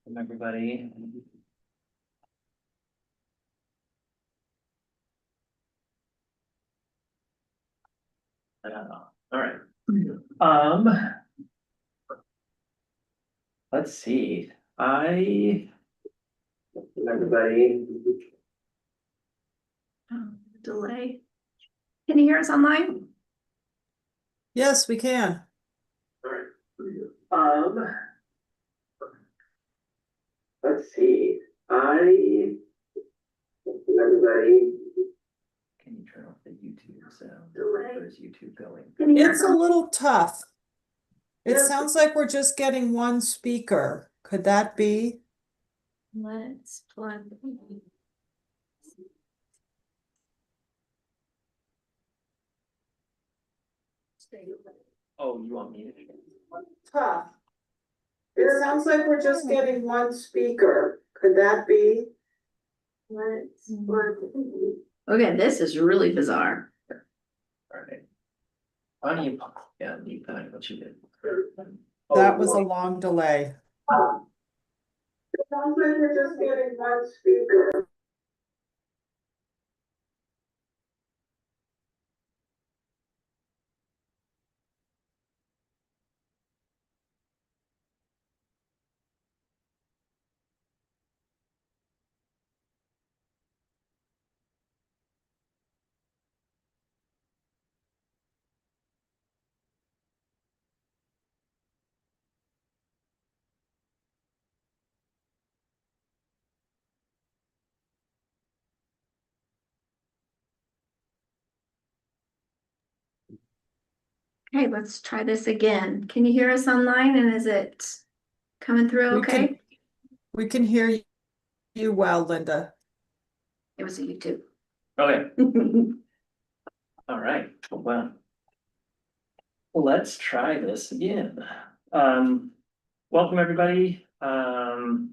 Welcome, everybody. All right. Let's see. Everybody. Delay. Can you hear us online? Yes, we can. All right. Let's see. Everybody. Can you turn off the YouTube sound? Where's YouTube going? It's a little tough. It sounds like we're just getting one speaker. Could that be? Let's plug. Oh, you want me to? Tough. It sounds like we're just getting one speaker. Could that be? Let's plug. Okay, this is really bizarre. All right. Why don't you, yeah, you kind of what you did. That was a long delay. It sounds like we're just getting one speaker. Okay, let's try this again. Can you hear us online and is it coming through okay? We can hear you well, Linda. It was a YouTube. Okay. All right. Well, let's try this again. Welcome, everybody. Gonna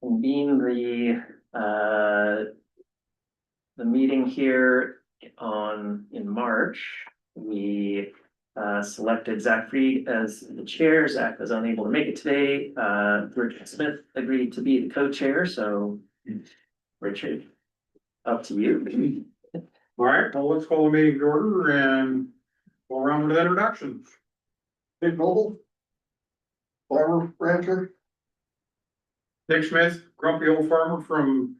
convene the meeting here in March. We selected Zach Fried as the chair. Zach was unable to make it today. Richard Smith agreed to be the co-chair. So, Richard, up to you. All right, well, let's call the meeting to order and go around with introductions. Dick Noble, farmer, rancher. Dick Smith, grumpy old farmer from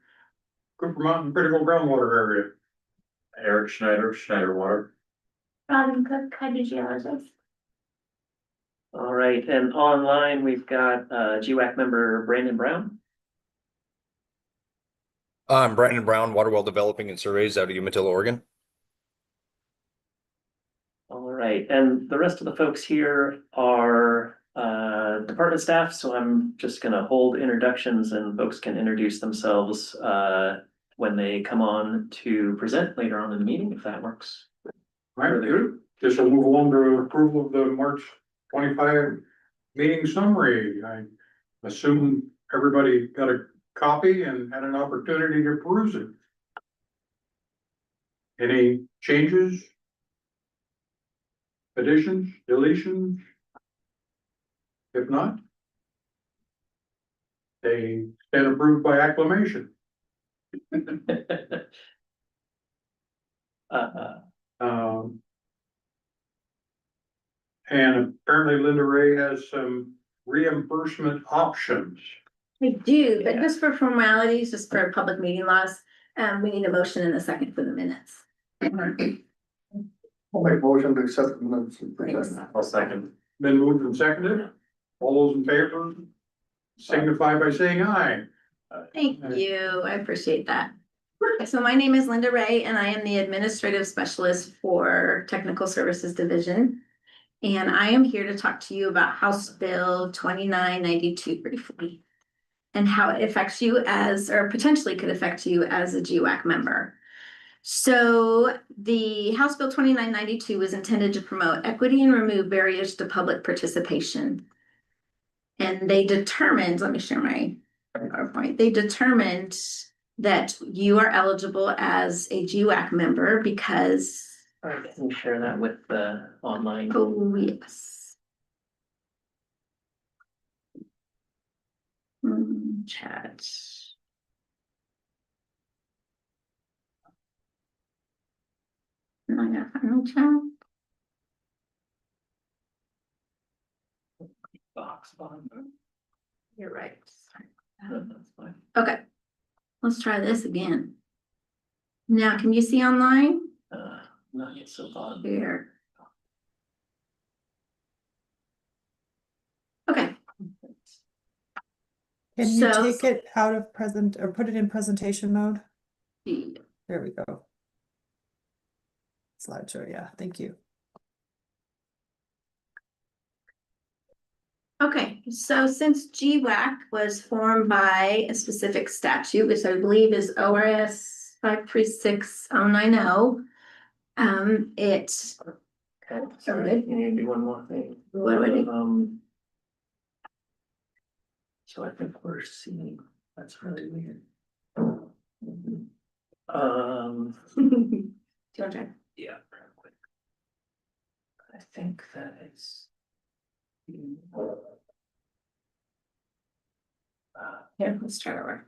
Cooper Mountain Critical Groundwater area. Eric Schneider, Schneider Water. Robin Cook, hydrogeologist. All right, and online we've got GWAC member Brandon Brown. I'm Brandon Brown, Water Well Developing and Surveys out of Umatilla, Oregon. All right, and the rest of the folks here are department staff, so I'm just gonna hold introductions and folks can introduce themselves when they come on to present later on in the meeting, if that works. All right, good. This will move along to approval of the March 25 meeting summary. I assume everybody got a copy and had an opportunity to peruse it. Any changes? Additions, deletions? If not, they stand approved by acclamation. And apparently Linda Ray has some reimbursement options. I do, but just for formalities, just for public meeting laws, we need a motion in a second for the minutes. I'll make a motion to accept the minutes. Thanks. I'll second. Been moved and seconded. All those in favor signify by saying aye. Thank you, I appreciate that. So my name is Linda Ray and I am the Administrative Specialist for Technical Services Division. And I am here to talk to you about House Bill 2992 briefly. And how it affects you or potentially could affect you as a GWAC member. So the House Bill 2992 was intended to promote equity and remove barriers to public participation. And they determined, let me share my PowerPoint, they determined that you are eligible as a GWAC member because. All right, can you share that with the online? Oh, yes. Chat. No, I gotta find my chat. Box bottom. You're right. That's fine. Okay, let's try this again. Now, can you see online? Not yet so bottom. Here. Okay, Can you So- take it out of present or put it in presentation mode? There we go. Slideshow, yeah, thank you. okay, so since GWAC was formed by a specific statute, which I believe is ORS 536090. It, Okay, sorry, you need to do one more thing. what do I do? So I think we're seeing, that's really weird. Do you want to try? Yeah, real quick. I think that it's. Here, let's try it over.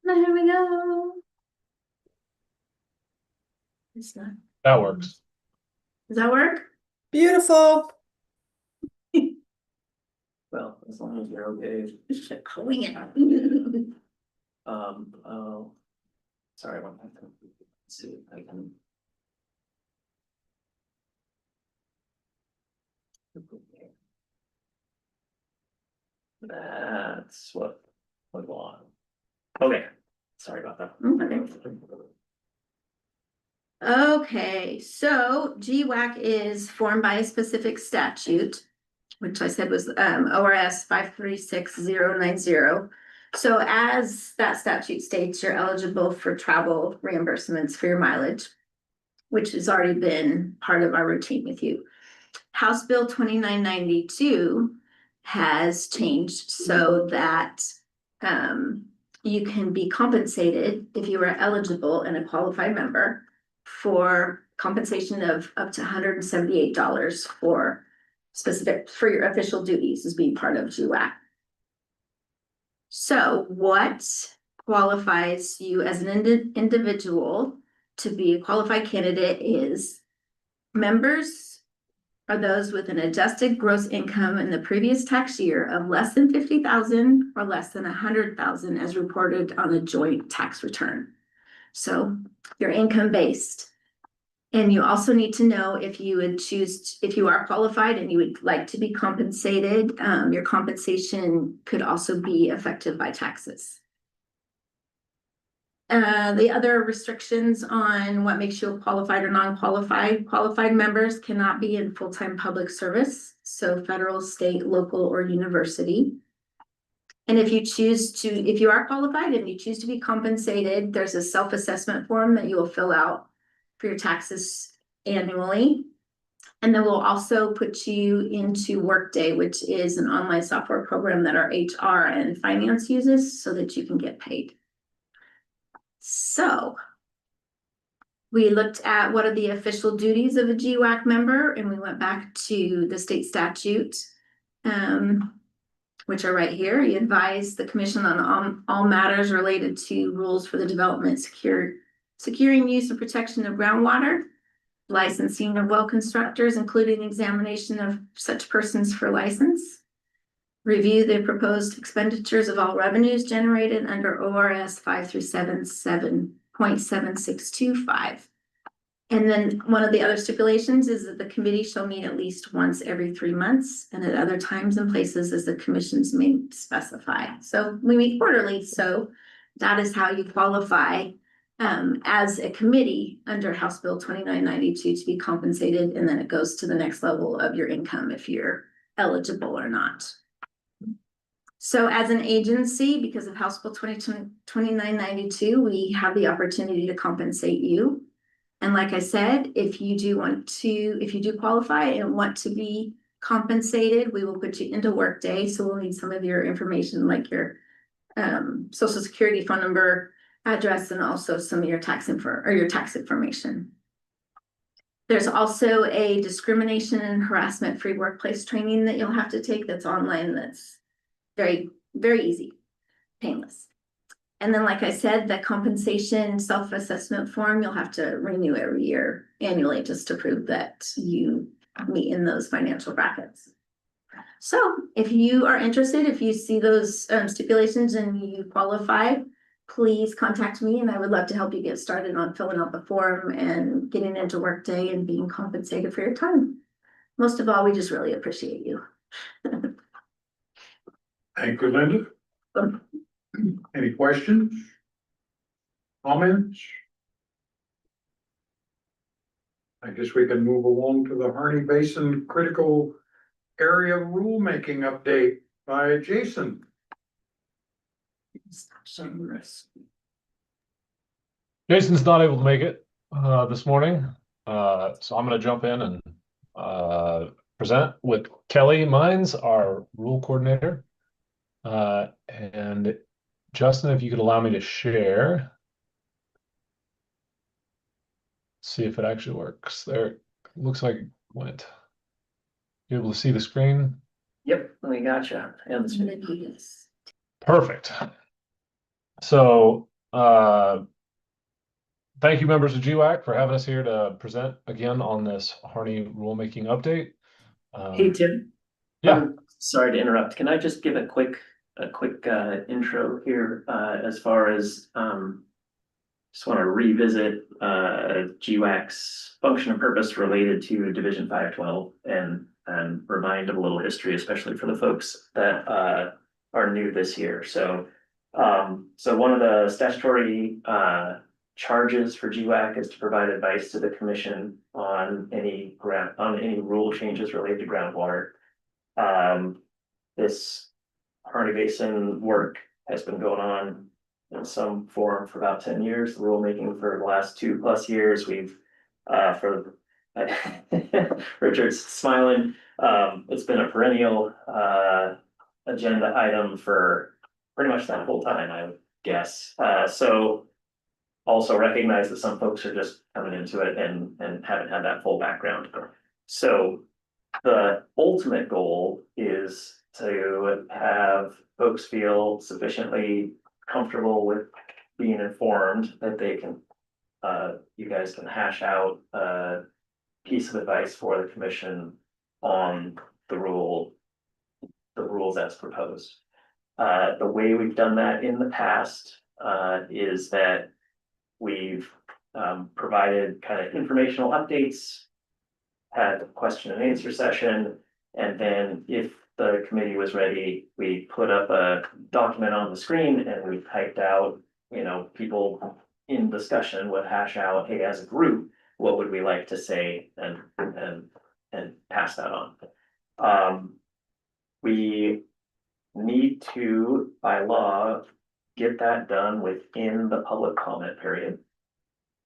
There we go. It's not, That works. does that work? Beautiful. Well, as long as you're okay. Wing it. Oh. Sorry about that. Let's see if I can. That's what I want. Okay, sorry about that. Okay, so GWAC is formed by a specific statute, which I said was ORS 536090. So as that statute states, you're eligible for travel reimbursements for your mileage, which has already been part of our routine with you. House Bill 2992 has changed so that you can be compensated if you are eligible and a qualified member for compensation of up to $178 for your official duties as being part of GWAC. So what qualifies you as an individual to be a qualified candidate is members are those with an adjusted gross income in the previous tax year of less than 50,000 or less than 100,000 as reported on the joint tax return. So you're income based. And you also need to know if you would choose, if you are qualified and you would like to be compensated, your compensation could also be affected by taxes. The other restrictions on what makes you a qualified or qualified members cannot be in full-time public service, so federal, state, local, or university. And if you are qualified and you choose to be compensated, there's a self-assessment form that you will fill out for your taxes annually. And then we'll also put you into Workday, which is an online software program that our HR and finance uses so that you can get paid. So we looked at what are the official duties of a GWAC member, and we went back to the state statute, which are right here. You advise the commission on all matters related to rules for the development, securing use and protection of groundwater, licensing of well constructors, including examination of such persons for license, review the proposed expenditures of all revenues generated under ORS 5377.7625. And then one of the other stipulations is that the committee shall meet at least once every 3 months and at other times and places as the commissions may specify. So we meet quarterly, so that is how you qualify as a committee under House Bill 2992 to be compensated, and then it goes to the next level of your income if you're eligible or not. So as an agency, because of House Bill 2992, we have the opportunity to compensate you. And like I said, if you do qualify and want to be compensated, we will put you into Workday. So we'll need some of your information, like your social security phone number, address, and also some of your tax information. There's also a discrimination and harassment free workplace training that you'll have to take that's online, that's very, very easy, painless. And then, like I said, the compensation self-assessment form, you'll have to renew every year annually just to prove that you meet in those financial brackets. So if you are interested, if you see those stipulations and you qualify, please contact me and I would love to help you get started on filling out the form and getting into Workday and being compensated for your time. Most of all, we just really appreciate you. Thank you, Linda. Any questions? Comments? I guess we can move along to the Harney Basin Critical Area Rulemaking Update by Jason. Jason's not able to make it this morning, so I'm going to jump in and present with Kelly Mines, our rule coordinator. And Justin, if you could allow me to share. See if it actually works. There, it looks like it went. You able to see the screen? Yep, we gotcha. And I'm gonna do this. Perfect. So, thank you, members of GWAC, for having us here to present again on this Harney rulemaking update. Hey, Tim. Yeah. I'm sorry to interrupt. Can I just give a quick intro here, as far as, just want to revisit, GWAC's function and purpose related to Division 512 and remind of a little history, especially for the folks that, are new this year. So one of the statutory, charges for GWAC is to provide advice to the commission on any rule changes related to groundwater. This Harney Basin work has been going on in some form for about 10 years, the rulemaking for the last 2+ years. We've, Richard's smiling, it's been a perennial, agenda item for pretty much that whole time, I would guess. So also recognize that some folks are just coming into it and haven't had that full background. So the ultimate goal is to have folks feel sufficiently comfortable with being informed that they can, you guys can hash out a piece of advice for the commission on the rules as proposed. The way we've done that in the past, is that we've, provided kind of informational updates, had a question and answer session, and then if the committee was ready, we put up a document on the screen and we typed out, people in discussion would hash out, hey, as a group, what would we like to say, and pass that on. We need to, by law, get that done within the public comment period.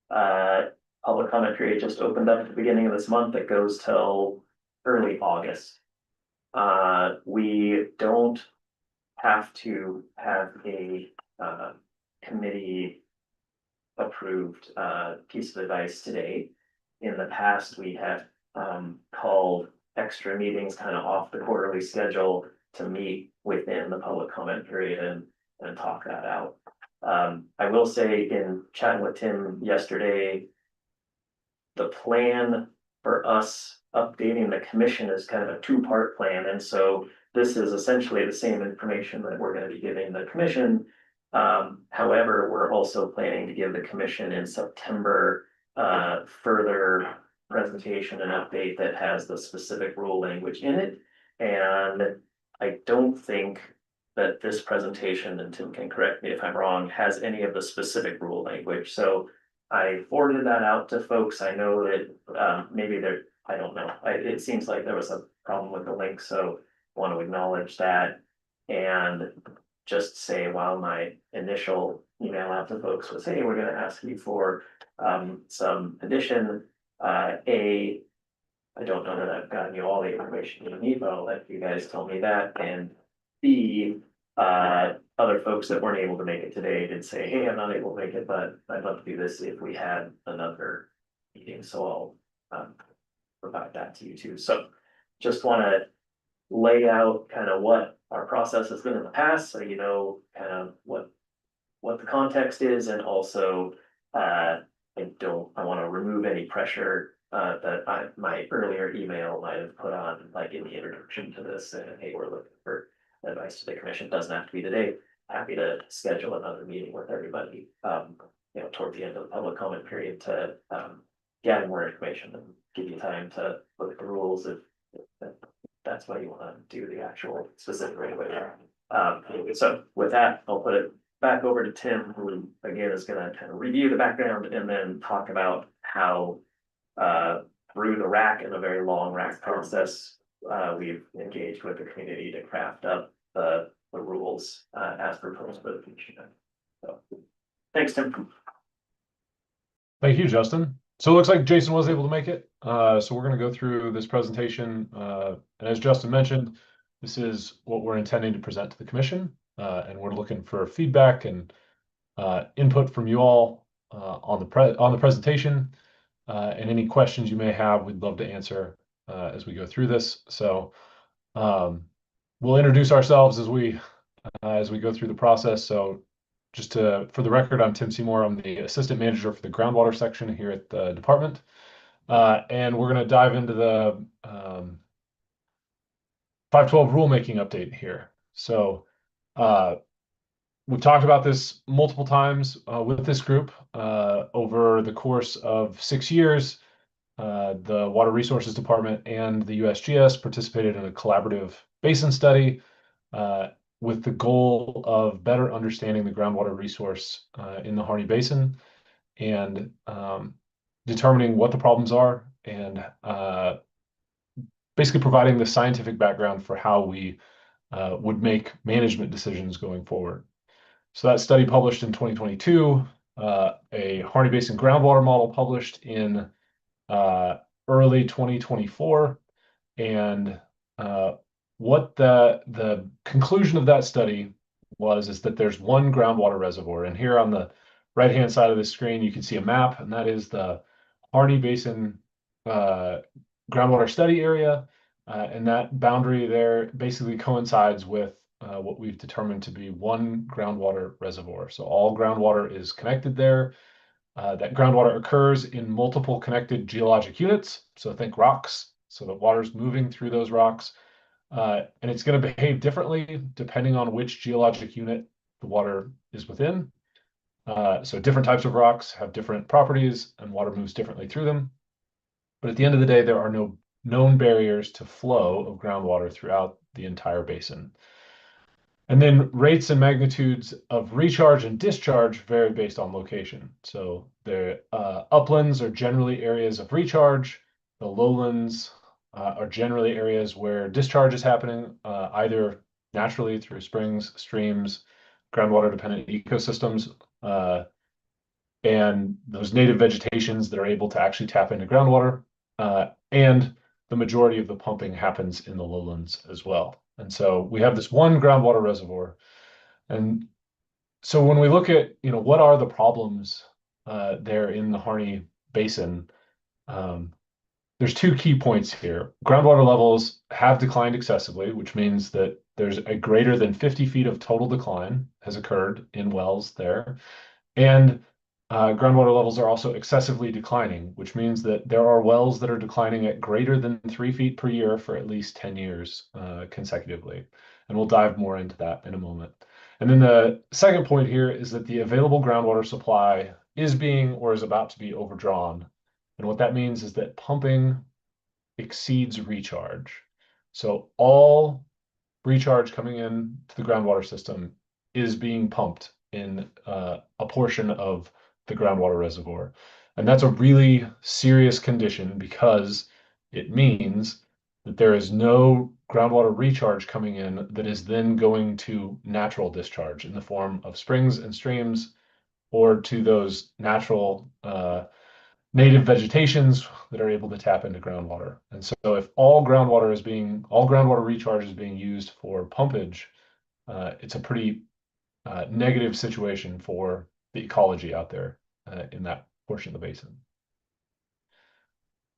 Public comment period just opened up at the beginning of this month. It goes till early August. We don't have to have a committee approved piece of advice today. In the past, we have called extra meetings kind of off the quarterly schedule to meet within the public comment period and talk that out. I will say, in chatting with Tim yesterday, the plan for us updating the commission is kind of a two-part plan, and so this is essentially the same information that we're going to be giving the commission. However, we're also planning to give the commission in September further presentation and update that has the specific rule language in it. And I don't think that this presentation, and Tim can correct me if I'm wrong, has any of the specific rule language. So I forwarded that out to folks. I know that maybe I don't know. It seems like there was a problem with the link, so want to acknowledge that. And just say, while my initial email out to folks was, hey, we're gonna ask you for some addition. I don't know that I've gotten you all the information you need, but I'll let you guys tell me that. And B, other folks that weren't able to make it today did say, hey, I'm not able to make it, but I'd love to do this if we had another meeting. So I'll provide that to you too. So just wanna lay out kind of what our process has been in the past, so you know kind of what the context is, and also I want to remove any pressure that my earlier email might have put on, like in the introduction to this, and hey, we're looking for advice to the commission. Doesn't have to be today. Happy to schedule another meeting with everybody, toward the end of the public comment period to gather more information and give you time to look at the rules if that's why you wanna do the actual specific regulator. So with that, I'll put it back over to Tim, who again is gonna kind of review the background and then talk about how through the RAC and a very long RAC process, we've engaged with the community to craft up the rules as proposed by the commission. So, thanks, Tim. Thank you, Justin. So it looks like Jason was able to make it. So we're going to go through this presentation. And as Justin mentioned, this is what we're intending to present to the commission. And we're looking for feedback and input from you all on the presentation. And any questions you may have, we'd love to answer as we go through this. So we'll introduce ourselves as we go through the process. So for the record, I'm Tim Seymour. I'm the assistant manager for the groundwater section here at the department. And we're going to dive into the 512 rulemaking update here. So we've talked about this multiple times with this group over the course of 6 years. The Water Resources Department and the USGS participated in a collaborative basin study with the goal of better understanding the groundwater resource in the Harney Basin and determining what the problems are and basically providing the scientific background for how we would make management decisions going forward. So that study published in 2022, a Harney Basin groundwater model published in early 2024, and what the conclusion of that study is that there's one groundwater reservoir. And here on the right-hand side of the screen, you can see a map, and that is the Harney Basin groundwater study area. And that boundary there basically coincides with what we've determined to be one groundwater reservoir. So all groundwater is connected there. That groundwater occurs in multiple connected geologic units. So think rocks. So the water's moving through those rocks. And it's going to behave differently depending on which geologic unit the water is within. So different types of rocks have different properties and water moves differently through them. But at the end of the day, there are no known barriers to flow of groundwater throughout the entire basin. And then rates and magnitudes of recharge and discharge vary based on location. So the uplands are generally areas of recharge. The lowlands are generally areas where discharge is happening either naturally through springs, streams, groundwater dependent ecosystems, and those native vegetations that are able to actually tap into groundwater. And the majority of the pumping happens in the lowlands as well. And so we have this one groundwater reservoir. And so when we look at, what are the problems there in the Harney Basin, there's two key points here. Groundwater levels have declined excessively, which means that there's a greater than 50 feet of total decline has occurred in wells there. And groundwater levels are also excessively declining, which means that there are wells that are declining at greater than 3 feet per year for at least 10 years consecutively. And we'll dive more into that in a moment. And then the second point here is that the available groundwater supply is being or is about to be overdrawn. And what that means is that pumping exceeds recharge. So all recharge coming in to the groundwater system is being pumped in a portion of the groundwater reservoir. And that's a really serious condition because it means that there is no groundwater recharge coming in that is then going to natural discharge in the form of springs and streams, or to those natural native vegetations that are able to tap into groundwater. And so if all groundwater recharge is being used for pumpage, it's a pretty negative situation for the ecology out there in that portion of the basin.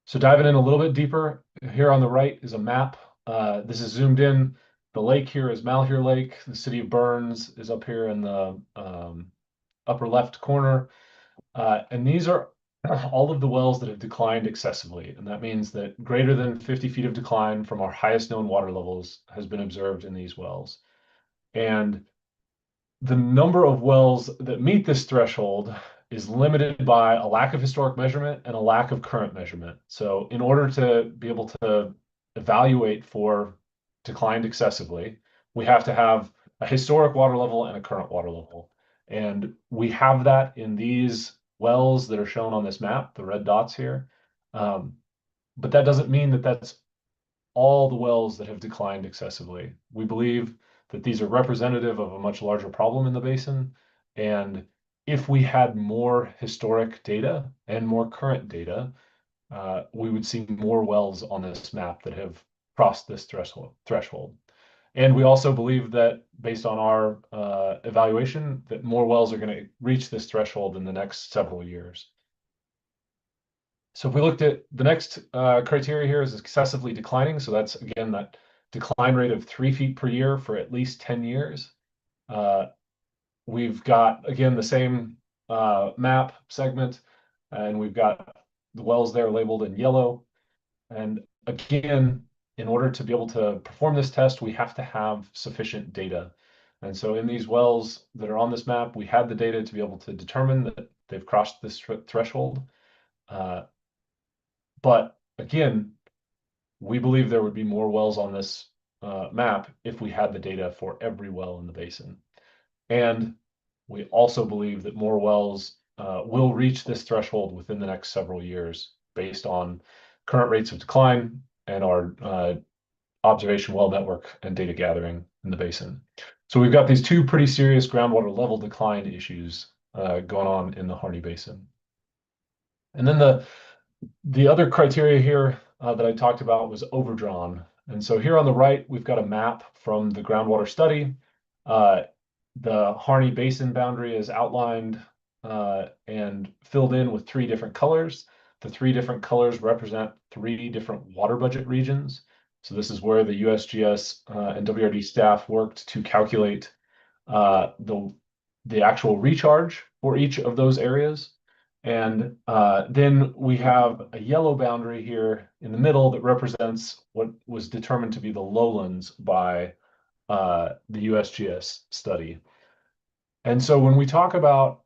So diving in a little bit deeper, here on the right is a map. This is zoomed in. The lake here is Malheur Lake. The city of Burns is up here in the upper left corner. And these are all of the wells that have declined excessively. And that means that greater than 50 feet of decline from our highest known water levels has been observed in these wells. And the number of wells that meet this threshold is limited by a lack of historic measurement and a lack of current measurement. So in order to be able to evaluate for declined excessively, we have to have a historic water level and a current water level. And we have that in these wells that are shown on this map, the red dots here. But that doesn't mean that that's all the wells that have declined excessively. We believe that these are representative of a much larger problem in the basin. And if we had more historic data and more current data, we would see more wells on this map that have crossed this threshold. And we also believe that based on our evaluation, that more wells are going to reach this threshold in the next several years. So if we looked at the next criteria here is excessively declining. So that's, again, that decline rate of 3 feet per year for at least 10 years. We've got, again, the same map segment, and we've got the wells there labeled in yellow. And again, in order to be able to perform this test, we have to have sufficient data. And so in these wells that are on this map, we had the data to be able to determine that they've crossed this threshold. But again, we believe there would be more wells on this map if we had the data for every well in the basin. And we also believe that more wells will reach this threshold within the next several years based on current rates of decline and our observation well network and data gathering in the basin. So we've got these two pretty serious groundwater level decline issues going on in the Harney Basin. And then the other criteria here that I talked about was overdrawn. And so here on the right, we've got a map from the groundwater study. The Harney Basin boundary is outlined and filled in with 3 different colors. The 3 different colors represent 3 different water budget regions. So this is where the USGS and WRD staff worked to calculate the actual recharge for each of those areas. And then we have a yellow boundary here in the middle that represents what was determined to be the lowlands by the USGS study. And so when we talk about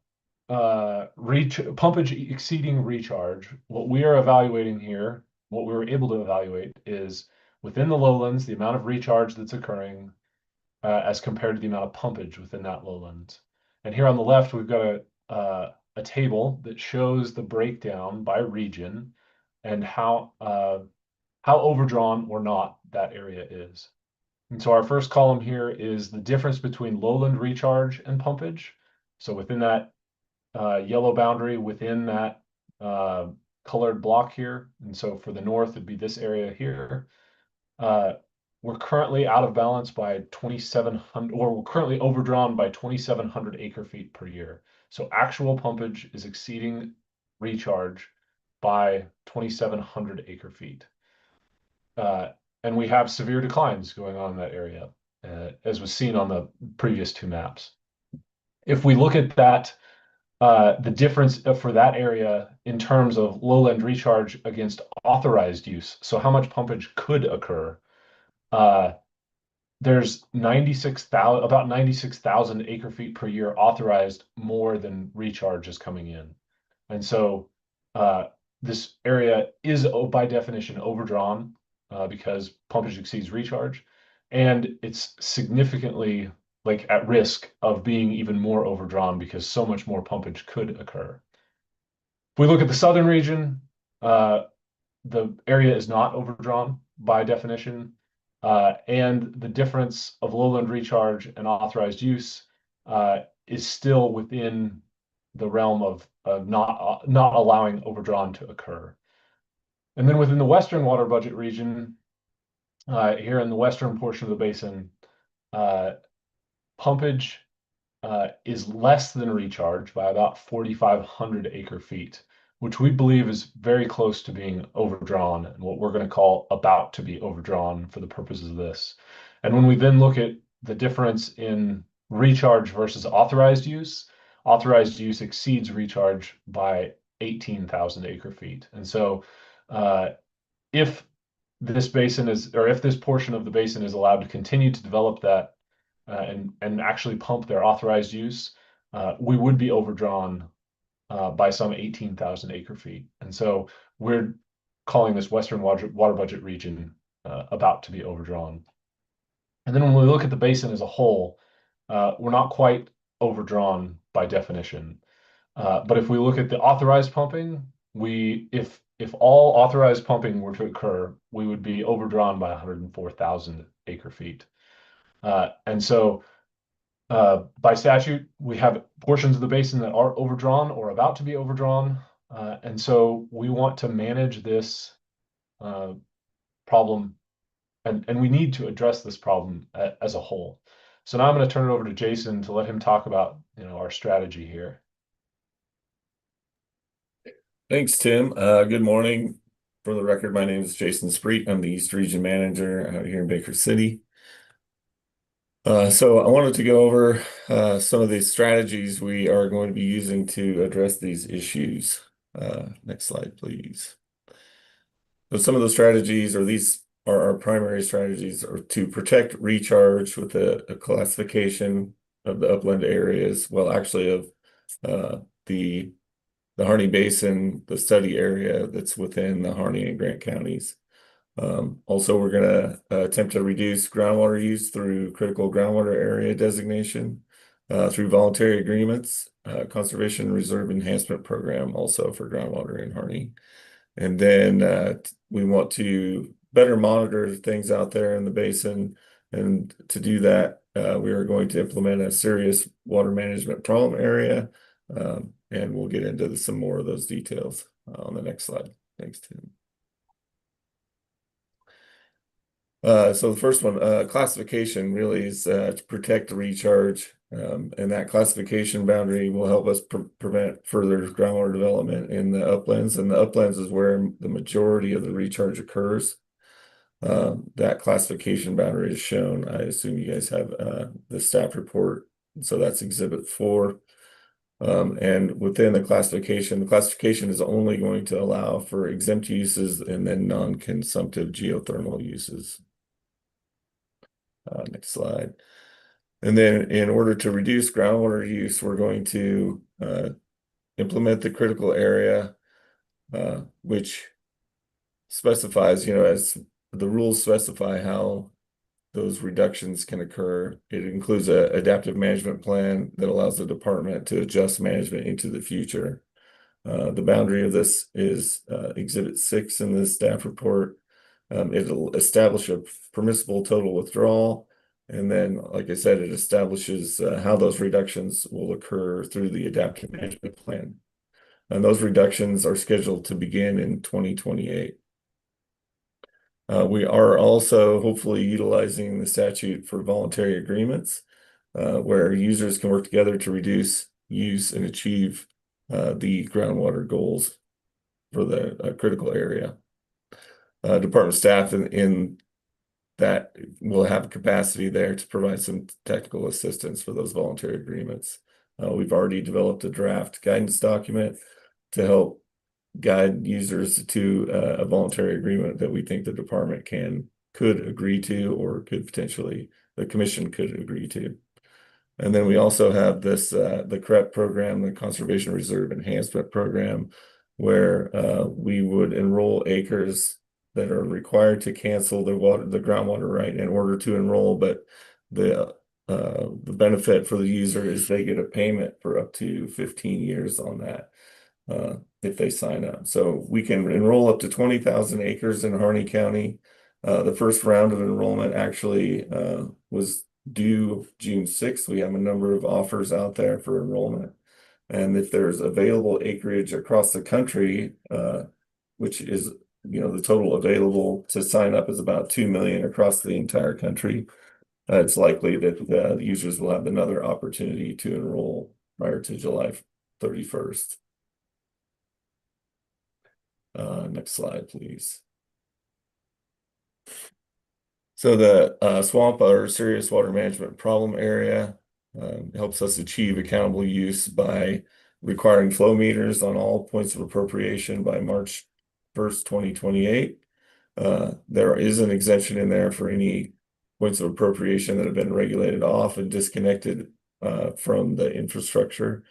pumpage exceeding recharge, what we are evaluating here, what we were able to evaluate is within the lowlands, the amount of recharge that's occurring as compared to the amount of pumpage within that lowlands. And here on the left, we've got a table that shows the breakdown by region and how overdrawn or not that area is. And so our first column here is the difference between lowland recharge and pumpage. So within that yellow boundary, within that colored block here. And so for the north, it'd be this area here. We're currently out of balance by 2,700, or we're currently overdrawn by 2,700 acre feet per year. So actual pumpage is exceeding recharge by 2,700 acre feet. And we have severe declines going on in that area, as was seen on the previous 2 maps. If we look at that, the difference for that area in terms of lowland recharge against authorized use, so how much pumpage could occur, there's about 96,000 acre feet per year authorized more than recharge is coming in. And so this area is by definition overdrawn because pumpage exceeds recharge, and it's significantly at risk of being even more overdrawn because so much more pumpage could occur. If we look at the southern region, the area is not overdrawn by definition. And the difference of lowland recharge and authorized use is still within the realm of not allowing overdrawn to occur. And then within the Western water budget region, here in the western portion of the basin, pumpage is less than recharge by about 4,500 acre feet, which we believe is very close to being overdrawn and what we're going to call about to be overdrawn for the purposes of this. And when we then look at the difference in recharge versus authorized use exceeds recharge by 18,000 acre feet. And so if this basin is, or if this portion of the basin is allowed to continue to develop that and actually pump their authorized use, we would be overdrawn by some 18,000 acre feet. And so we're calling this Western water budget region about to be overdrawn. And then when we look at the basin as a whole, we're not quite overdrawn by definition. But if we look at the authorized pumping, if all authorized pumping were to occur, we would be overdrawn by 104,000 acre feet. And so by statute, we have portions of the basin that are overdrawn or about to be overdrawn. And so we want to manage this problem, and we need to address this problem as a whole. So now I'm going to turn it over to Jason to let him talk about our strategy here. Thanks, Tim. Good morning. For the record, my name is Jason Spreet. I'm the East Region Manager out here in Baker City. So I wanted to go over some of the strategies we are going to be using to address these issues. Next slide, please. So some of the strategies, or these are our primary strategies, are to protect recharge with a classification of the upland areas, well, actually of the Harney Basin, the study area that's within the Harney and Grant counties. Also, we're going to attempt to reduce groundwater use through critical groundwater area designation, through voluntary agreements, conservation reserve enhancement program also for groundwater in Harney. And then we want to better monitor things out there in the basin. And to do that, we are going to implement a serious water management problem area. And we'll get into some more of those details on the next slide. Thanks, Tim. So the first one, classification really is to protect the recharge, and that classification boundary will help us prevent further groundwater development in the uplands, and the uplands is where the majority of the recharge occurs. That classification boundary is shown. I assume you guys have the staff report, so that's Exhibit 4. And within the classification is only going to allow for exempt uses and then non-consumptive geothermal uses. Next slide. And then in order to reduce groundwater use, we're going to implement the critical area, which specifies, as the rules specify how those reductions can occur. It includes an adaptive management plan that allows the department to adjust management into the future. The boundary of this is Exhibit 6 in the staff report. It'll establish a permissible total withdrawal. And then, like I said, it establishes how those reductions will occur through the adaptive management plan. And those reductions are scheduled to begin in 2028. We are also hopefully utilizing the statute for voluntary agreements, where users can work together to reduce use and achieve the groundwater goals for the critical area. Department staff in that will have capacity there to provide some technical assistance for those voluntary agreements. We've already developed a draft guidance document to help guide users to a voluntary agreement that we think the department could agree to, or could potentially, the commission could agree to. And then we also have this, the CREP program, the Conservation Reserve Enhancement Program, where we would enroll acres that are required to cancel the groundwater right in order to enroll, but the benefit for the user is they get a payment for up to 15 years on that if they sign up. So we can enroll up to 20,000 acres in Harney County, The first round of enrollment actually was due June 6th. We have a number of offers out there for enrollment. And if there's available acreage across the country, which is, the total available to sign up is about 2 million across the entire country. It's likely that the users will have another opportunity to enroll prior to July 31st. Next slide, please. So the swamp or serious water management problem area helps us achieve accountable use by requiring flow meters on all points of appropriation by March 1st, 2028. There is an exemption in there for any points of appropriation that have been regulated off and disconnected from the infrastructure.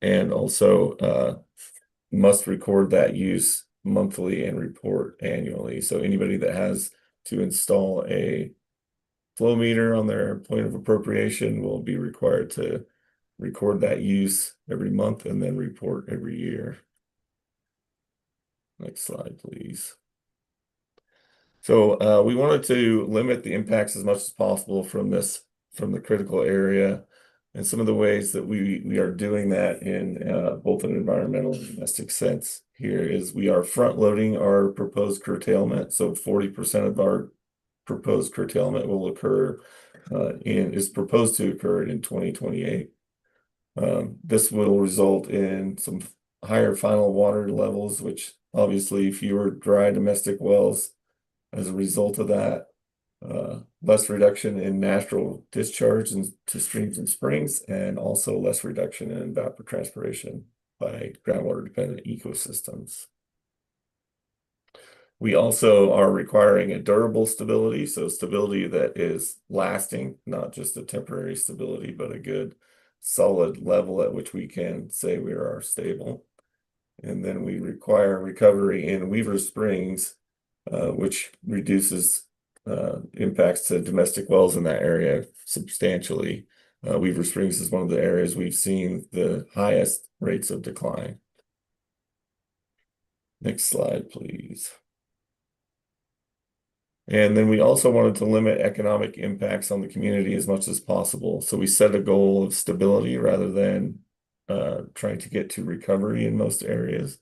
And also must record that use monthly and report annually. So anybody that has to install a flow meter on their point of appropriation will be required to record that use every month and then report every year. Next slide, please. So we wanted to limit the impacts as much as possible from the critical area. And some of the ways that we are doing that in both an environmental and domestic sense here is we are front loading our proposed curtailment. So 40% of our proposed curtailment will occur is proposed to occur in 2028. This will result in some higher final water levels, which obviously fewer dry domestic wells as a result of that. Less reduction in natural discharge into streams and springs, and also less reduction in evapotranspiration by groundwater dependent ecosystems. We also are requiring a durable stability, so stability that is lasting, not just a temporary stability, but a good solid level at which we can say we are stable. And then we require recovery in Weaver Springs, which reduces impacts to domestic wells in that area substantially. Weaver Springs is one of the areas we've seen the highest rates of decline. Next slide, please. And then we also wanted to limit economic impacts on the community as much as possible. So we set a goal of stability rather than trying to get to recovery in most areas.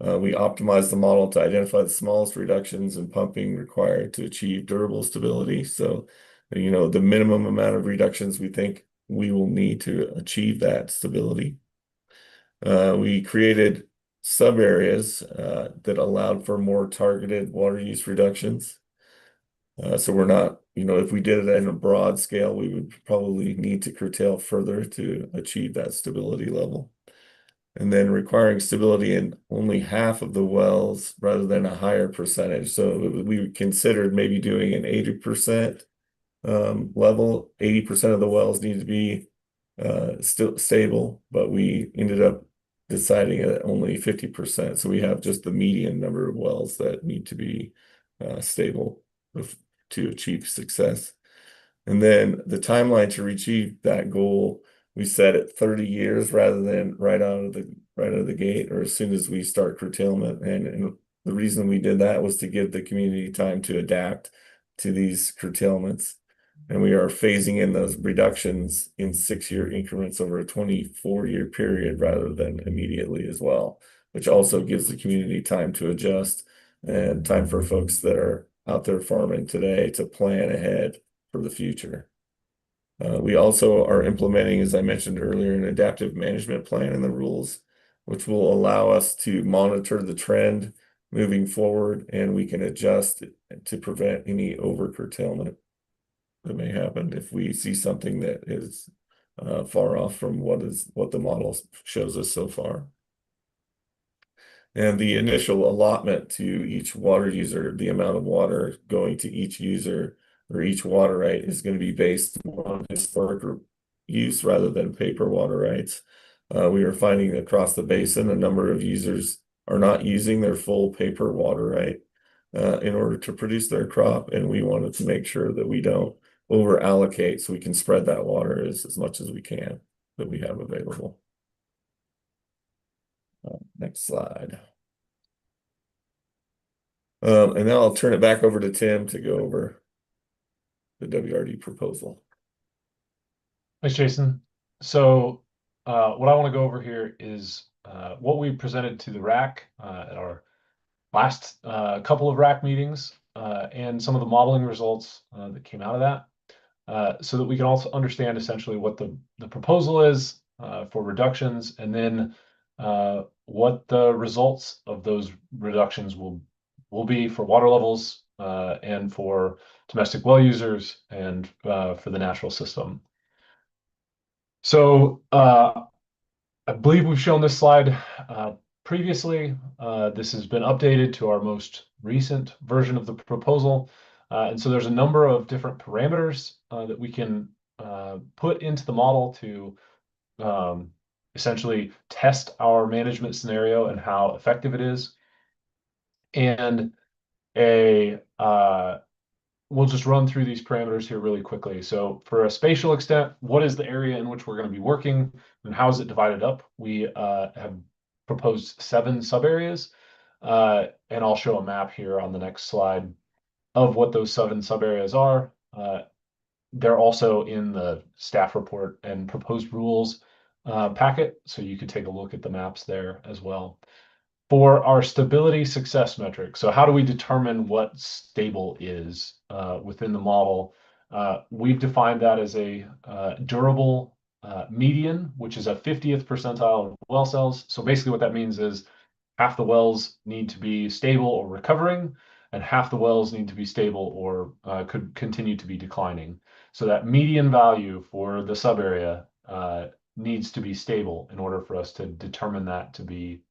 We optimized the model to identify the smallest reductions in pumping required to achieve durable stability. So, the minimum amount of reductions we think we will need to achieve that stability. We created sub areas that allowed for more targeted water use reductions. So we're not, if we did it in a broad scale, we would probably need to curtail further to achieve that stability level. And then requiring stability in only half of the wells rather than a higher percentage. So we considered maybe doing an 80% level. 80% of the wells need to be still stable, but we ended up deciding at only 50%. So we have just the median number of wells that need to be stable to achieve success. And then the timeline to achieve that goal, we set at 30 years rather than right out of the gate or as soon as we start curtailment. And the reason we did that was to give the community time to adapt to these curtailments. And we are phasing in those reductions in 6-year increments over a 24-year period rather than immediately as well, which also gives the community time to adjust and time for folks that are out there farming today to plan ahead for the future. We also are implementing, as I mentioned earlier, an adaptive management plan in the rules, which will allow us to monitor the trend moving forward, and we can adjust to prevent any over curtailment that may happen if we see something that is far off from what the model shows us so far. And the initial allotment to each water user, the amount of water going to each user or each water right is going to be based on historic use rather than paper water rights. We are finding across the basin a number of users are not using their full paper water right in order to produce their crop, and we wanted to make sure that we don't over allocate so we can spread that water as much as we can that we have available. Next slide. And now I'll turn it back over to Tim to go over the WRD proposal. Thanks, Jason. So what I want to go over here is what we presented to the RAC at our last couple of RAC meetings and some of the modeling results that came out of that, so that we can also understand essentially what the proposal is for reductions, and then what the results of those reductions will be for water levels and for domestic well users and for the natural system. So I believe we've shown this slide previously. This has been updated to our most recent version of the proposal. And so there's a number of different parameters that we can put into the model to essentially test our management scenario and how effective it is. And we'll just run through these parameters here really quickly. So for a spatial extent, what is the area in which we're going to be working and how is it divided up? We have proposed 7 sub-areas, and I'll show a map here on the next slide of what those 7 sub-areas are. They're also in the staff report and proposed rules packet, so you could take a look at the maps there as well. For our stability success metric, so how do we determine what stable is within the model? We've defined that as a durable median, which is a 50th percentile of well cells. So basically what that means is half the wells need to be stable or recovering, and half the wells need to be stable or could continue to be declining. So that median value for the sub-area needs to be stable in order for us to determine that to be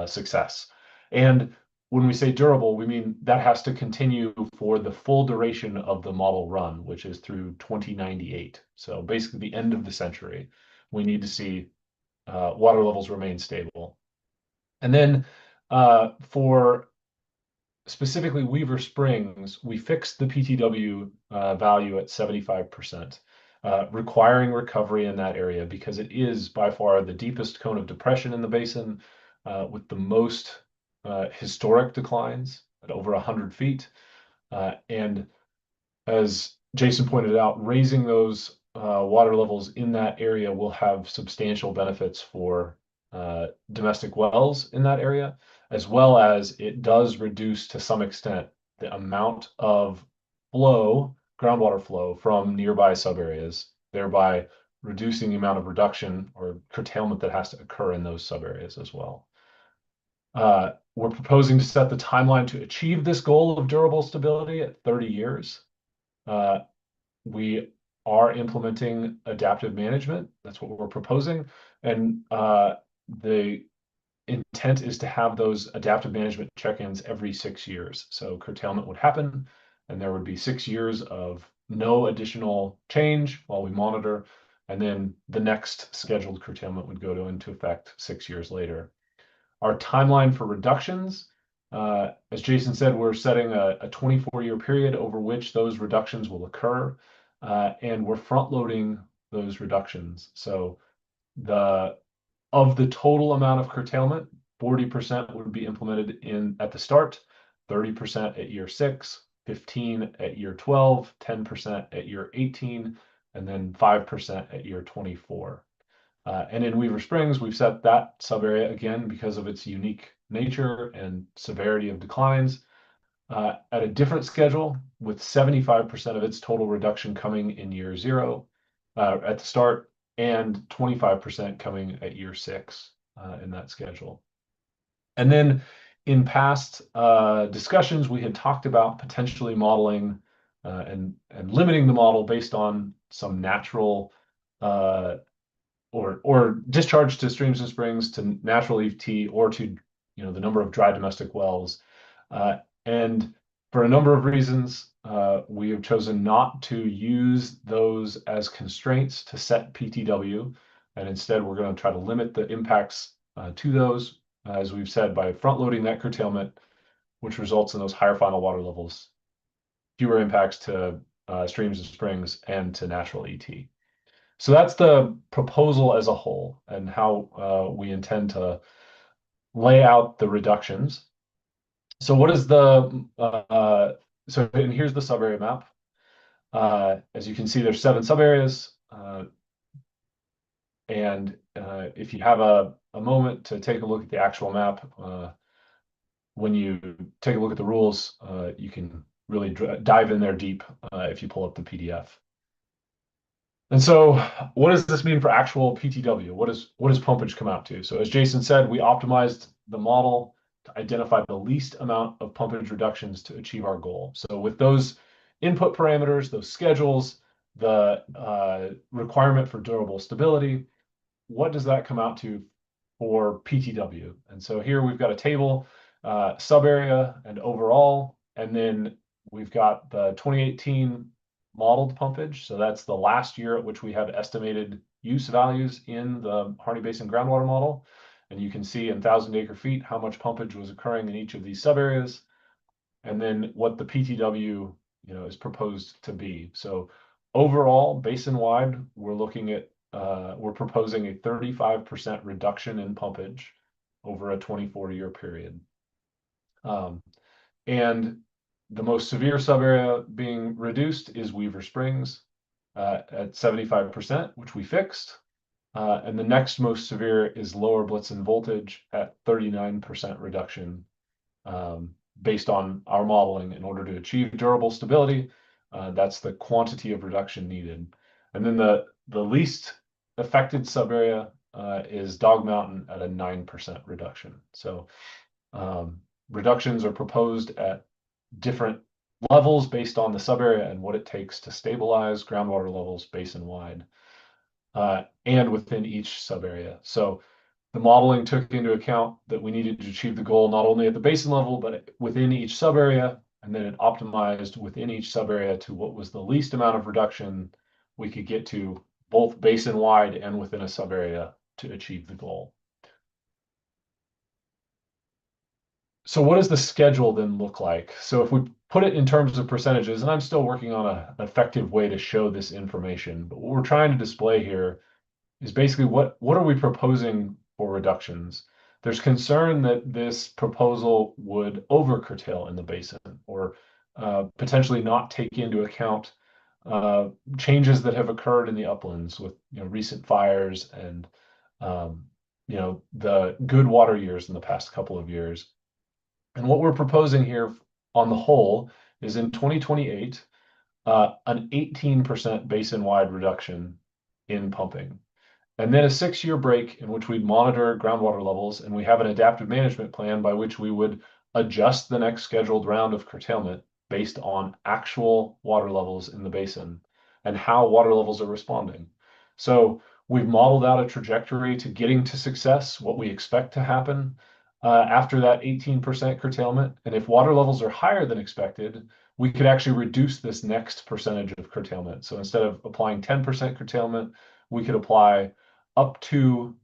success. And when we say durable, we mean that has to continue for the full duration of the model run, which is through 2098. So basically the end of the century, we need to see water levels remain stable. And then for specifically Weaver Springs, we fixed the PTW value at 75%. Requiring recovery in that area because it is by far the deepest cone of depression in the basin with the most historic declines at over 100 feet. And as Jason pointed out, raising those water levels in that area will have substantial benefits for domestic wells in that area, as well as it does reduce to some extent the amount of flow, groundwater flow from nearby subareas, thereby reducing the amount of reduction or curtailment that has to occur in those subareas as well. We're proposing to set the timeline to achieve this goal of durable stability at 30 years. We are implementing adaptive management. That's what we're proposing. And the intent is to have those adaptive management check-ins every 6 years. So curtailment would happen, and there would be 6 years of no additional change while we monitor. And then the next scheduled curtailment would go into effect 6 years later. Our timeline for reductions, as Jason said, we're setting a 24-year period over which those reductions will occur, and we're front-loading those reductions. So of the total amount of curtailment, 40% would be implemented at the start, 30% at year 6, 15 at year 12, 10% at year 18, and then 5% at year 24. And in Weaver Springs, we've set that sub-area again because of its unique nature and severity of declines at a different schedule, with 75% of its total reduction coming in year 0 at the start, and 25% coming at year 6 in that schedule. And then in past discussions, we had talked about potentially modeling and limiting the model based on some natural or discharge to streams and springs, to natural ET, or to the number of dry domestic wells. And for a number of reasons, we have chosen not to use those as constraints to set PTW, and instead we're going to try to limit the impacts to those, as we've said, by front-loading that curtailment, which results in those higher final water levels, fewer impacts to streams and springs and to natural ET. So that's the proposal as a whole and how we intend to lay out the reductions. So what is the, and here's the sub-area map. As you can see, there's 7 sub-areas. And if you have a moment to take a look at the actual map, when you take a look at the rules, you can really dive in there deep if you pull up the PDF. And so what does this mean for actual PTW? What does pumpage come out to? So as Jason said, we optimized the model to identify the least amount of pumpage reductions to achieve our goal. So with those input parameters, those schedules, the requirement for durable stability, what does that come out to for PTW? And so here we've got a table, sub area and overall, and then we've got the 2018 modeled pumpage. So that's the last year at which we have estimated use values in the Harney Basin groundwater model. And you can see in 1,000 acre feet how much pumpage was occurring in each of these sub areas, and then what the PTW is proposed to be. So overall, basin wide, we're proposing a 35% reduction in pumpage over a 24-year period. And the most severe sub area being reduced is Weaver Springs at 75%, which we fixed. And the next most severe is Lower Blitzen Voltage at 39% reduction, based on our modeling in order to achieve durable stability. That's the quantity of reduction needed. And then the least affected sub area is Dog Mountain at a 9% reduction. So reductions are proposed at different levels based on the sub area and what it takes to stabilize groundwater levels basin wide and within each sub area. So the modeling took into account that we needed to achieve the goal not only at the basin level, but within each sub area, and then it optimized within each sub area to what was the least amount of reduction we could get to, both basin wide and within a sub area, to achieve the goal. So what does the schedule then look like? So if we put it in terms of percentages, and I'm still working on an effective way to show this information, but what we're trying to display here is basically what are we proposing for reductions? There's concern that this proposal would over curtail in the basin, or potentially not take into account changes that have occurred in the uplands with recent fires and the good water years in the past couple of years. And what we're proposing here on the whole is in 2028, an 18% basin-wide reduction in pumping. And then a 6-year break in which we'd monitor groundwater levels, and we have an adaptive management plan by which we would adjust the next scheduled round of curtailment based on actual water levels in the basin and how water levels are responding. So we've modeled out a trajectory to getting to success, what we expect to happen after that 18% curtailment. And if water levels are higher than expected, we could actually reduce this next percentage of curtailment. So instead of applying 10% curtailment, we could apply up to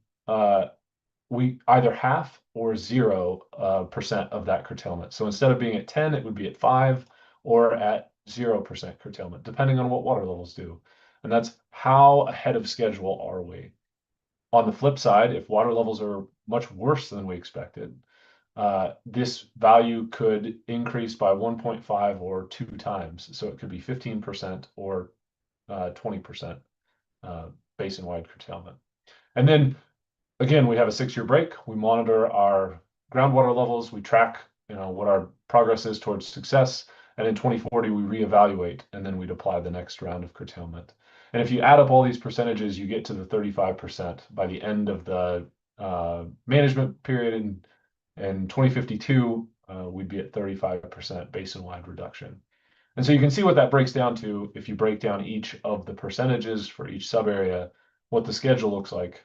we either half or 0% of that curtailment. So instead of being at 10, it would be at 5 or at 0% curtailment, depending on what water levels do. And that's how ahead of schedule are we. On the flip side, if water levels are much worse than we expected, this value could increase by 1.5 or 2 times. So it could be 15% or 20% basin-wide curtailment. And then again, we have a 6-year break. We monitor our groundwater levels. We track, what our progress is towards success. And in 2040, we reevaluate, and then we'd apply the next round of curtailment. And if you add up all these percentages, you get to the 35% by the end of the management period. In 2052, we'd be at 35% basin-wide reduction. And so you can see what that breaks down to if you break down each of the percentages for each sub area, what the schedule looks like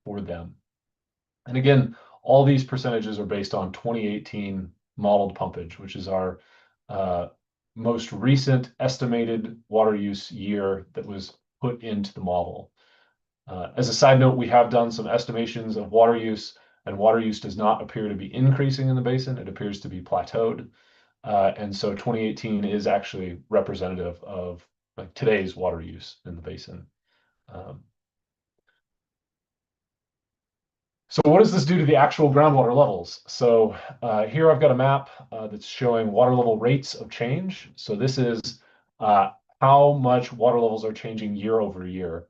for them. And again, all these percentages are based on 2018 modeled pumpage, which is our most recent estimated water use year that was put into the model. As a side note, we have done some estimations of water use, and water use does not appear to be increasing in the basin. It appears to be plateaued. And so 2018 is actually representative of like today's water use in the basin. So what does this do to the actual groundwater levels? So here I've got a map that's showing water level rates of change. So this is how much water levels are changing year over year.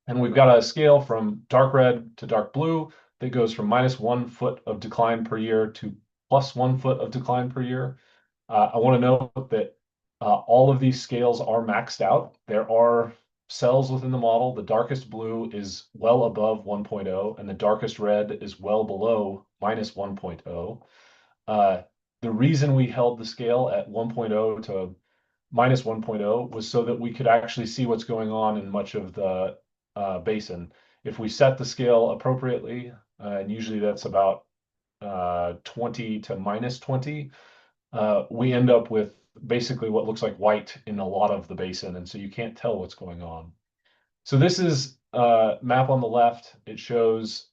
And we've got a scale from dark red to dark blue that goes from -1 foot of decline per year to +1 foot of decline per year. I want to note that all of these scales are maxed out. There are cells within the model. The darkest blue is well above 1.0, and the darkest red is well below -1.0. The reason we held the scale at 1.0 to -1.0 was so that we could actually see what's going on in much of the basin. If we set the scale appropriately, and usually that's about 20 to -20, we end up with basically what looks like white in a lot of the basin, and so you can't tell what's going on. So this is a map on the left. It shows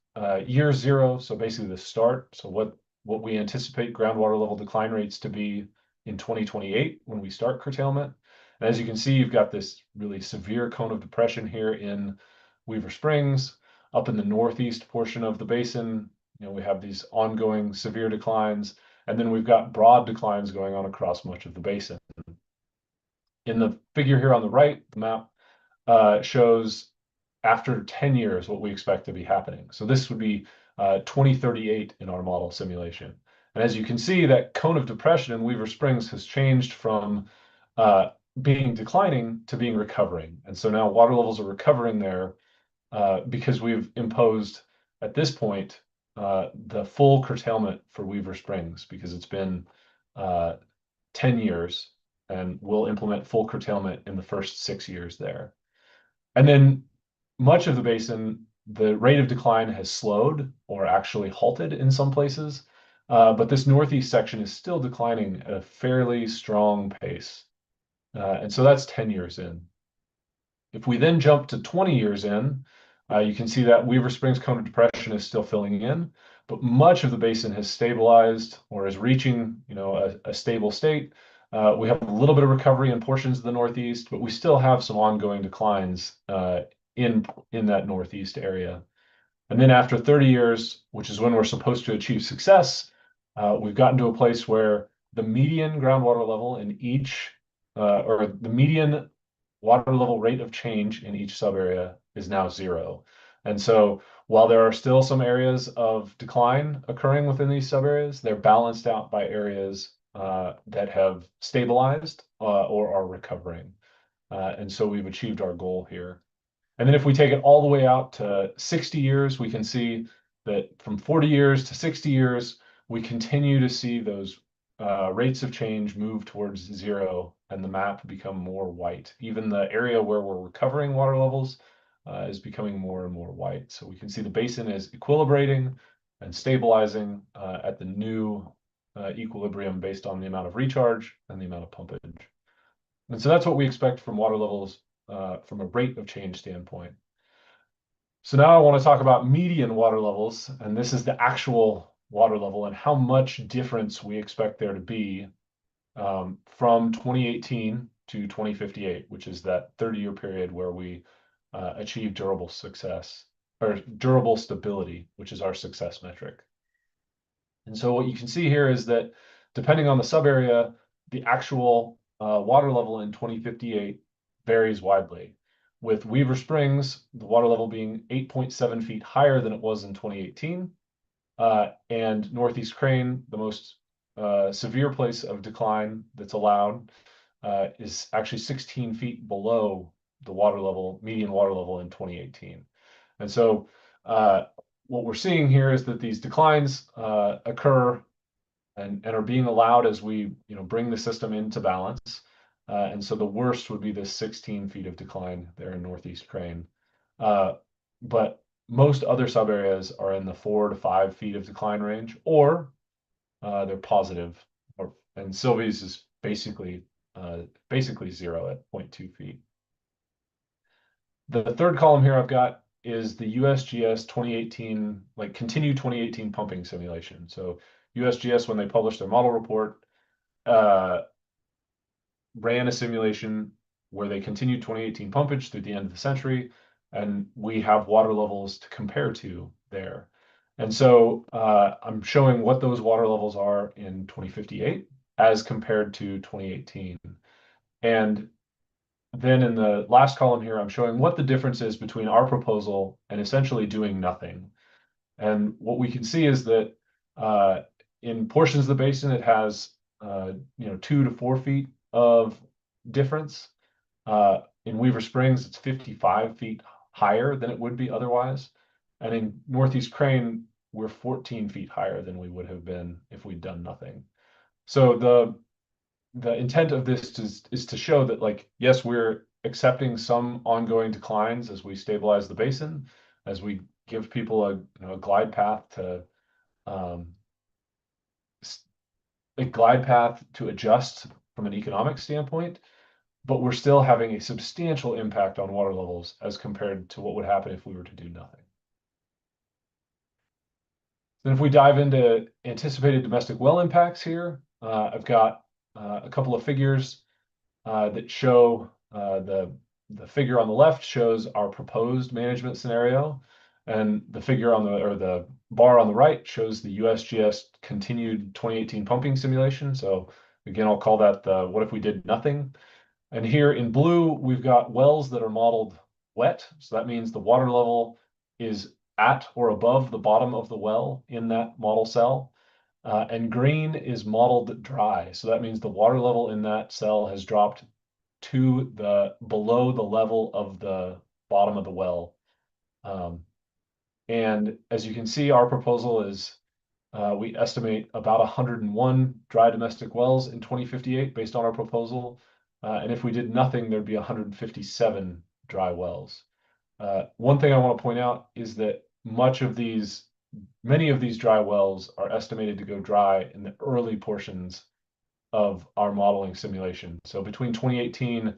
year zero, so basically the start. So what we anticipate groundwater level decline rates to be in 2028 when we start curtailment. And as you can see, you've got this really severe cone of depression here in Weaver Springs. Up in the northeast portion of the basin, we have these ongoing severe declines, and then we've got broad declines going on across much of the basin. In the figure here on the right, the map shows after 10 years what we expect to be happening. So this would be 2038 in our model simulation. And as you can see, that cone of depression in Weaver Springs has changed from being declining to being recovering. And so now water levels are recovering there because we've imposed at this point the full curtailment for Weaver Springs, because it's been 10 years, and we'll implement full curtailment in the first 6 years there. And then much of the basin, the rate of decline has slowed or actually halted in some places, but this northeast section is still declining at a fairly strong pace. And so that's 10 years in. If we then jump to 20 years in, you can see that Weaver Springs cone of depression is still filling in, but much of the basin has stabilized or is reaching, a stable state. We have a little bit of recovery in portions of the northeast, but we still have some ongoing declines in that northeast area. And then after 30 years, which is when we're supposed to achieve success, we've gotten to a place where the median groundwater level in each, or the median water level rate of change in each subarea is now 0. And so while there are still some areas of decline occurring within these subareas, they're balanced out by areas that have stabilized or are recovering. And so we've achieved our goal here. And then if we take it all the way out to 60 years, we can see that from 40 years to 60 years, we continue to see those rates of change move towards 0 and the map become more white. Even the area where we're recovering water levels is becoming more and more white. So we can see the basin is equilibrating and stabilizing at the new equilibrium based on the amount of recharge and the amount of pumpage. And so that's what we expect from water levels from a rate of change standpoint. So now I want to talk about median water levels, and this is the actual water level and how much difference we expect there to be from 2018 to 2058, which is that 30-year period where we achieve durable success, or durable stability, which is our success metric. And so what you can see here is that depending on the subarea, the actual water level in 2058 varies widely. With Weaver Springs, the water level being 8.7 feet higher than it was in 2018, and Northeast Crane, the most severe place of decline that's allowed, is actually 16 feet below the water level, median water level in 2018. And so what we're seeing here is that these declines occur and are being allowed as we bring the system into balance. And so the worst would be this 16 feet of decline there in Northeast Crane. But most other subareas are in the 4 to 5 feet of decline range, or they're positive. And Sylvie's is basically 0 at 0.2 feet. The third column here I've got is the USGS 2018, continued 2018 pumping simulation. So USGS, when they published their model report, ran a simulation where they continued 2018 pumpage through the end of the century, and we have water levels to compare to there. And so I'm showing what those water levels are in 2058 as compared to 2018. And then in the last column here, I'm showing what the difference is between our proposal and essentially doing nothing. And what we can see is that in portions of the basin, it has 2 to 4 feet of difference. In Weaver Springs, it's 55 feet higher than it would be otherwise. And in Northeast Crane, we're 14 feet higher than we would have been if we'd done nothing. So the intent of this is to show that, like, yes, we're accepting some ongoing declines as we stabilize the basin, as we give people a glide path to adjust from an economic standpoint, but we're still having a substantial impact on water levels as compared to what would happen if we were to do nothing. Then if we dive into anticipated domestic well impacts here, I've got a couple of figures that show the figure on the left shows our proposed management scenario, and the figure on the bar on the right shows the USGS continued 2018 pumping simulation. So again, I'll call that the what if we did nothing. And here in blue, we've got wells that are modeled wet. So that means the water level is at or above the bottom of the well in that model cell. And green is modeled dry. So that means the water level in that cell has dropped to below the level of the bottom of the well. And as you can see, our proposal is we estimate about 101 dry domestic wells in 2058 based on our proposal. And if we did nothing, there'd be 157 dry wells. One thing I want to point out is that many of these dry wells are estimated to go dry in the early portions of our modeling simulation. So between 2018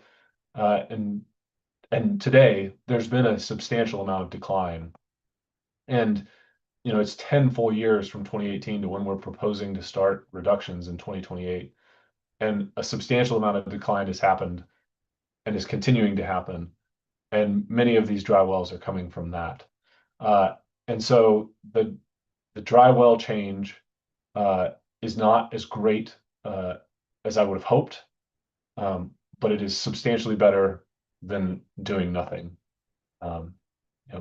and today, there's been a substantial amount of decline. And it's 10 full years from 2018 to when we're proposing to start reductions in 2028. And a substantial amount of decline has happened and is continuing to happen. And many of these dry wells are coming from that. And so the dry well change is not as great as I would have hoped, but it is substantially better than doing nothing.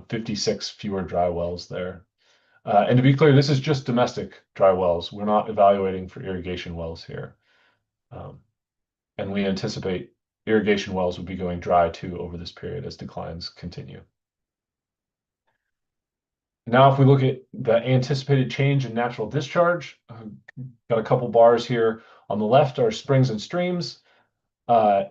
56 fewer dry wells there. And to be clear, this is just domestic dry wells. We're not evaluating for irrigation wells here. And we anticipate irrigation wells would be going dry too over this period as declines continue. Now, if we look at the anticipated change in natural discharge, got a couple bars here. On the left are springs and streams. And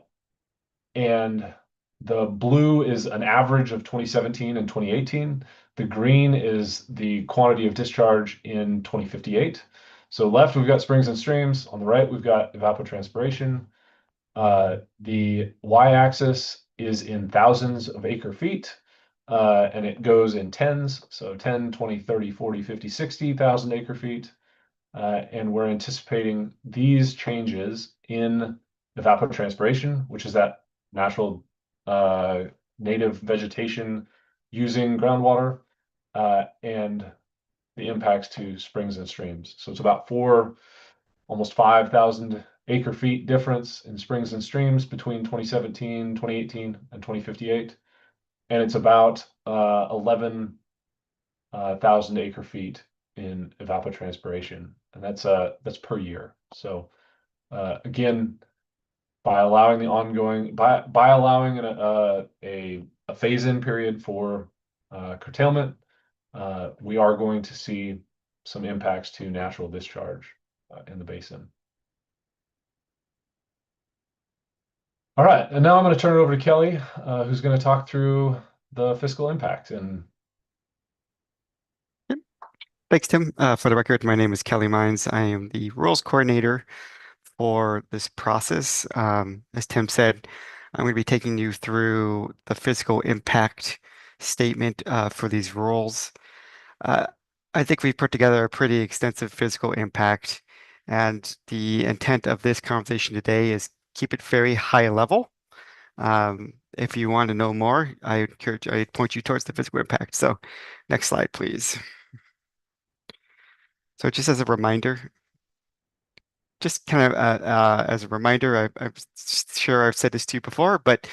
the blue is an average of 2017 and 2018. The green is the quantity of discharge in 2058. So left, we've got springs and streams. On the right, we've got evapotranspiration. The y-axis is in thousands of acre feet, and it goes in tens. So 10, 20, 30, 40, 50, 60,000 acre feet. And we're anticipating these changes in evapotranspiration, which is that natural native vegetation using groundwater, and the impacts to springs and streams. So it's about almost 5,000 acre feet difference in springs and streams between 2017, 2018, and 2058. And it's about 11,000 acre feet in evapotranspiration, and that's per year. So again, by allowing a phase-in period for curtailment, we are going to see some impacts to natural discharge in the basin. All right, and now I'm going to turn it over to Kelly, who's going to talk through the fiscal impact. And thanks, Tim. For the record, my name is Kelly Mines. I am the rules coordinator for this process. As Tim said, I'm going to be taking you through the fiscal impact statement for these rules. I think we've put together a pretty extensive fiscal impact, and the intent of this conversation today is keep it very high level. If you want to know more, I point you towards the fiscal impact. So next slide, please. So just as a reminder, I'm sure I've said this to you before, but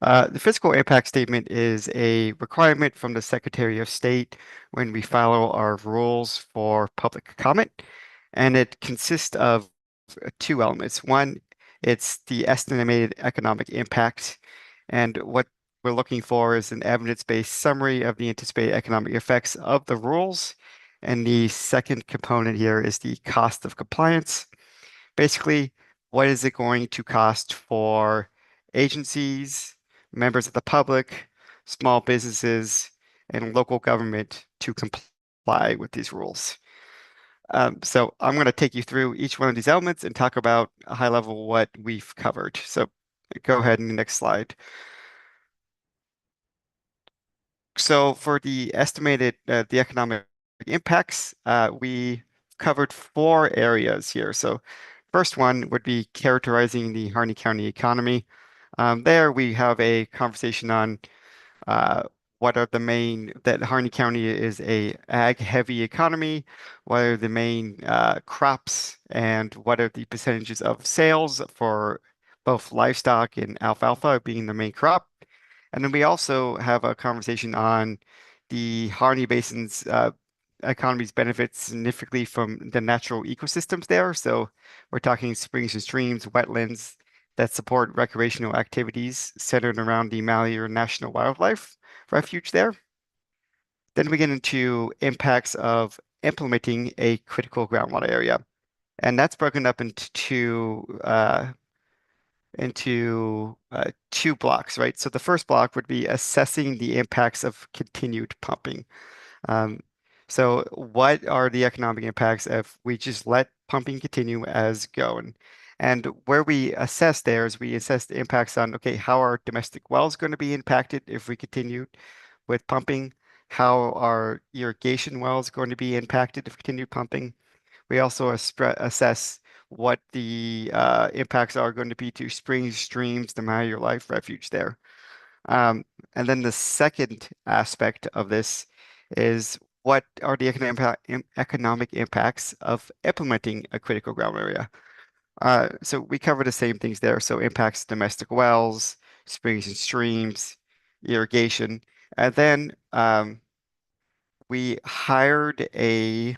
the physical impact statement is a requirement from the Secretary of State when we follow our rules for public comment. And it consists of two elements. One, it's the estimated economic impact. And what we're looking for is an evidence-based summary of the anticipated economic effects of the rules. And the second component here is the cost of compliance. Basically, what is it going to cost for agencies, members of the public, small businesses, and local government to comply with these rules? So I'm going to take you through each one of these elements and talk about a high level what we've covered. So go ahead in the next slide. So for the estimated the economic impacts, we covered four areas here. So first one would be characterizing the Harney County economy. There we have a conversation on uh, what are the main, that Harney County is a ag-heavy economy, what are the main crops, and what are the percentages of sales for both livestock and alfalfa being the main crop. And then we also have a conversation on the Harney Basin's economies benefit significantly from the natural ecosystems there. So we're talking springs and streams, wetlands that support recreational activities centered around the Malheur National Wildlife Refuge there. Then we get into impacts of implementing a critical groundwater area. And that's broken up into two blocks, right? So the first block would be assessing the impacts of continued pumping. Um, so what are the economic impacts if we just let pumping continue as going? And where we assess there is we assess the impacts on, okay, how are domestic wells going to be impacted if we continue with pumping? How are irrigation wells going to be impacted if we continue pumping? We also assess what the impacts are going to be to springs, streams, the Malheur Life Refuge there. Um, and then the second aspect of this is what are the economic impacts of implementing a critical ground area? So we cover the same things there. So impacts domestic wells, springs and streams, irrigation. And then we hired a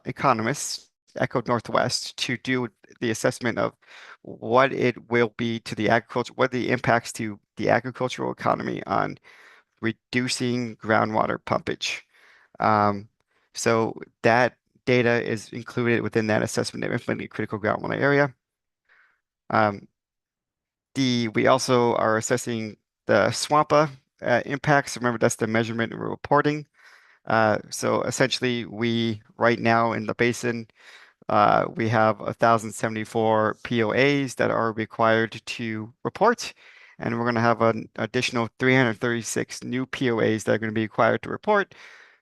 economist, Echo Northwest, to do the assessment of what it will be to the agriculture, what the impacts to the agricultural economy on reducing groundwater pumpage. So that data is included within that assessment of implementing a critical groundwater area. We also are assessing the SWAMPA impacts. Remember, that's the measurement and reporting. So essentially, we right now in the basin, we have 1,074 POAs that are required to report, and we're going to have an additional 336 new POAs that are going to be required to report.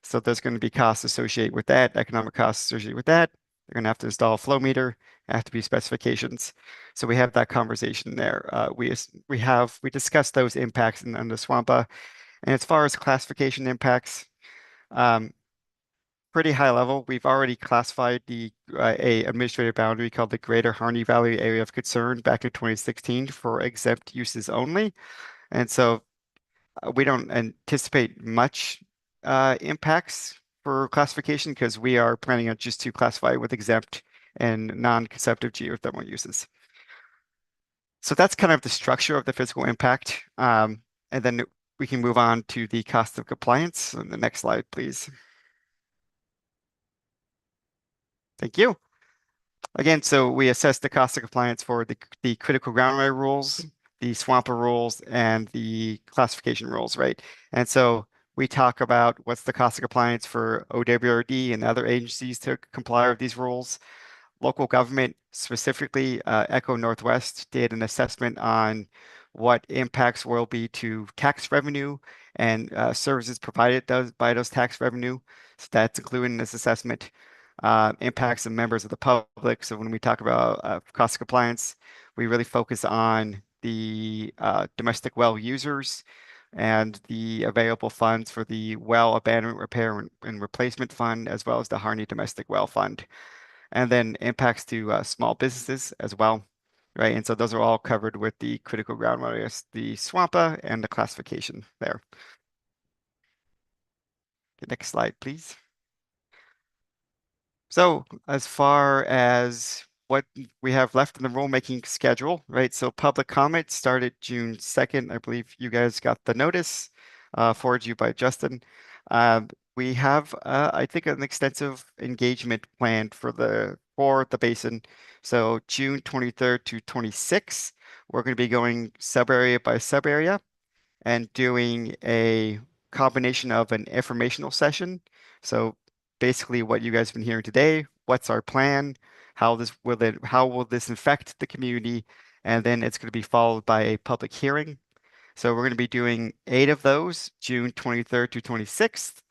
So there's going to be costs associated with that, economic costs associated with that. They're going to have to install a flow meter, have to be specifications. So we have that conversation there. We discussed those impacts in the SWAMPA, and as far as classification impacts. Pretty high level. We've already classified a administrative boundary called the Greater Harney Valley Area of Concern back in 2016 for exempt uses only. And so we don't anticipate much impacts for classification because we are planning on just to classify with exempt and non-conceptive geothermal uses. So that's kind of the structure of the physical impact. And then we can move on to the cost of compliance. On the next slide, please. Thank you. Again, so we assess the cost of compliance for the critical groundwater rules, the SWAMPA rules, and the classification rules, right? And so we talk about what's the cost of compliance for OWRD and other agencies to comply with these rules. Local government, specifically Echo Northwest, did an assessment on what impacts will be to tax revenue and services provided by those tax revenue. So that's included in this assessment. Impacts of members of the public. So when we talk about cost of compliance, we really focus on the domestic well users. and the available funds for the well abandonment repair and replacement fund, as well as the Harney Domestic Well Fund. And then impacts to small businesses as well, right? And so those are all covered with the critical groundwater areas, the SWAMPA and the classification there. The next slide, please. So as far as what we have left in the rulemaking schedule, right? So public comment started June 2nd. I believe you guys got the notice forwarded you by Justin. We have, I think, an extensive engagement planned for the basin. So June 23rd to 26th, we're going to be going sub area by sub area and doing a combination of an informational session. So basically what you guys have been hearing today, what's our plan, how will this affect the community, and then it's going to be followed by a public hearing. So we're going to be doing 8 of those, June 23rd to 26th.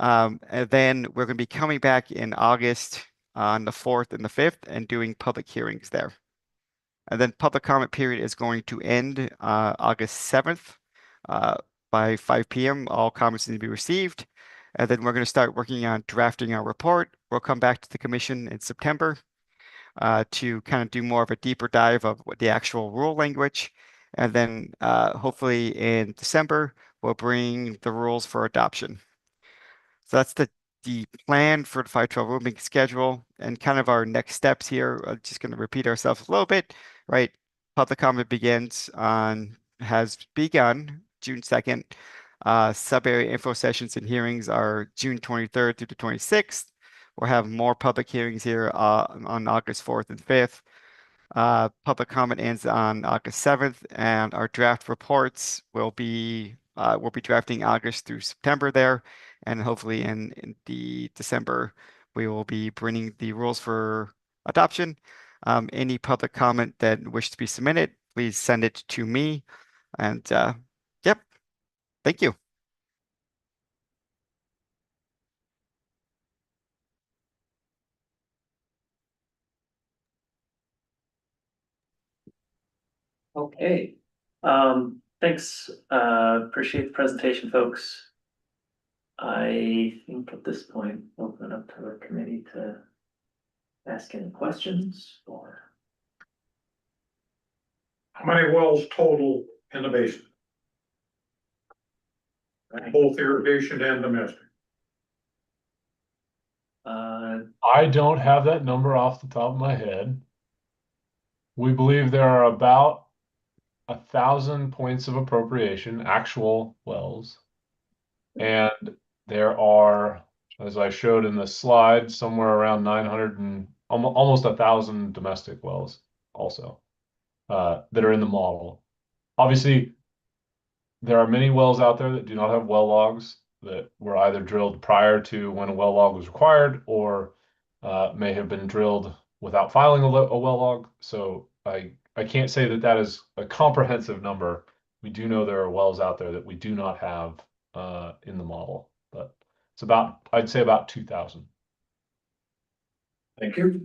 And then we're going to be coming back in August on the 4th and the 5th and doing public hearings there. And then public comment period is going to end August 7th by 5 p.m. All comments need to be received. And then we're going to start working on drafting our report. We'll come back to the commission in September to kind of do more of a deeper dive of what the actual rule language. And then hopefully in December, we'll bring the rules for adoption. So that's the plan for the 512 rulemaking schedule and kind of our next steps here. Just going to repeat ourselves a little bit, right? Public comment has begun June 2nd. Sub-area info sessions and hearings are June 23rd through the 26th. We'll have more public hearings here on August 4th and 5th. Public comment ends on August 7th, and our draft reports we'll be drafting August through September there, and hopefully in the December we will be bringing the rules for adoption. Any public comment that wish to be submitted, please send it to me. And yep, thank you. Okay, thanks, appreciate the presentation, folks. I think at this point, open up to our committee to ask any questions or. How many wells total in the basin? Both irrigation and domestic. I don't have that number off the top of my head. We believe there are about 1,000 points of appropriation, actual wells. And there are, as I showed in the slide, somewhere around 900 and almost 1,000 domestic wells also that are in the model. Obviously, there are many wells out there that do not have well logs that were either drilled prior to when a well log was required or may have been drilled without filing a well log. So I can't say that that is a comprehensive number. We do know there are wells out there that we do not have in the model, but it's about, I'd say about 2,000. Thank you.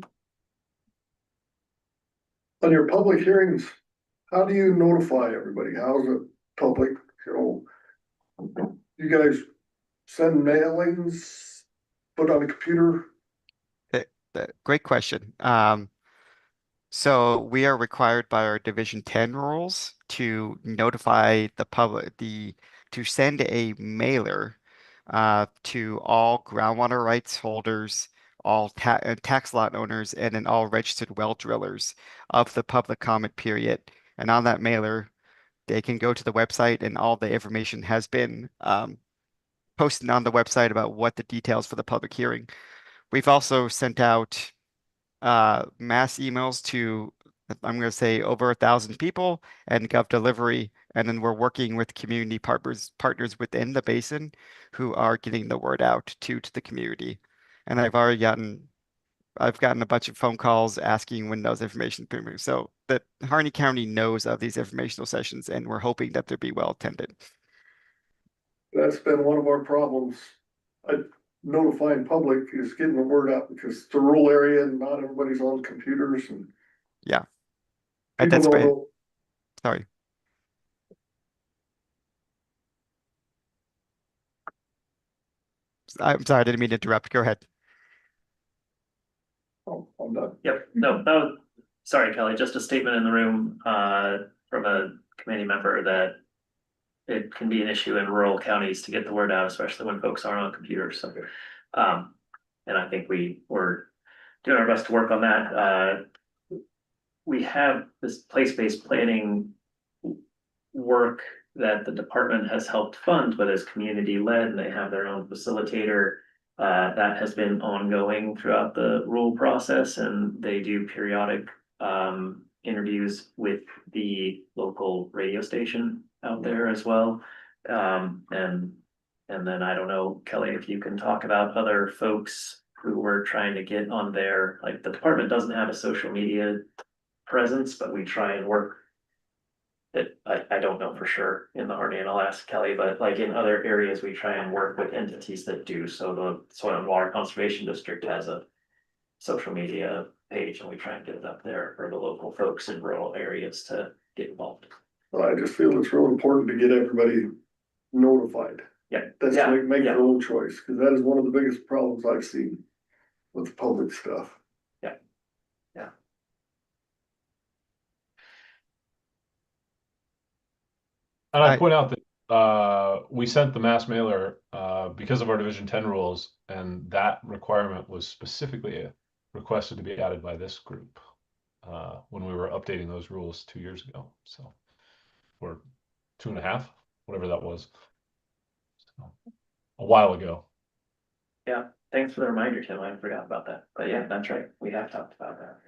On your public hearings, how do you notify everybody? How is it public? You know, you guys send mailings, put on a computer? Great question. So we are required by our Division 10 rules to notify the public, to send a mailer to all groundwater rights holders, all tax lot owners, and then all registered well drillers of the public comment period. And on that mailer, they can go to the website and all the information has been posted on the website about what the details for the public hearing. We've also sent out mass emails to, I'm going to say, over 1,000 people and GovDelivery, and then we're working with community partners within the basin who are getting the word out to the community. And I've gotten a bunch of phone calls asking when those information moved. So that Harney County knows of these informational sessions, and we're hoping that they'll be well attended. That's been one of our problems. Notifying public is getting the word out because it's a rural area and not everybody's on computers and. Yeah. People That's don't great. know. Sorry. I'm sorry, I didn't mean to interrupt. Go ahead. Oh, I'm done. Yep, no, sorry, Kelly, just a statement in the room, from a committee member that it can be an issue in rural counties to get the word out, especially when folks aren't on computers, so. And I think we were doing our best to work on that. We have this place-based planning work that the department has helped fund, but is community-led, and they have their own facilitator. That has been ongoing throughout the rule process, and they do periodic interviews with the local radio station out there as well. And then I don't know, Kelly, if you can talk about other folks who were trying to get on there. Like, the department doesn't have a social media presence, but we try and work. I don't know for sure in the Harney, and I'll ask Kelly, but like in other areas, we try and work with entities that do. So the Soil and Water Conservation District has a social media page, and we try and get it up there for the local folks in rural areas to get involved. Well, I just feel it's real important to get everybody notified. Yeah. That's Yeah, like make yeah. their own choice, because that is one of the biggest problems I've seen with public stuff. And I I- point out that we sent the mass mailer because of our Division 10 rules, and that requirement was specifically requested to be added by this group when we were updating those rules 2 years ago. So, or 2.5, whatever that was. So, a while ago. Yeah, thanks for the reminder, Tim. I forgot about that. But yeah, that's right. We have talked about that.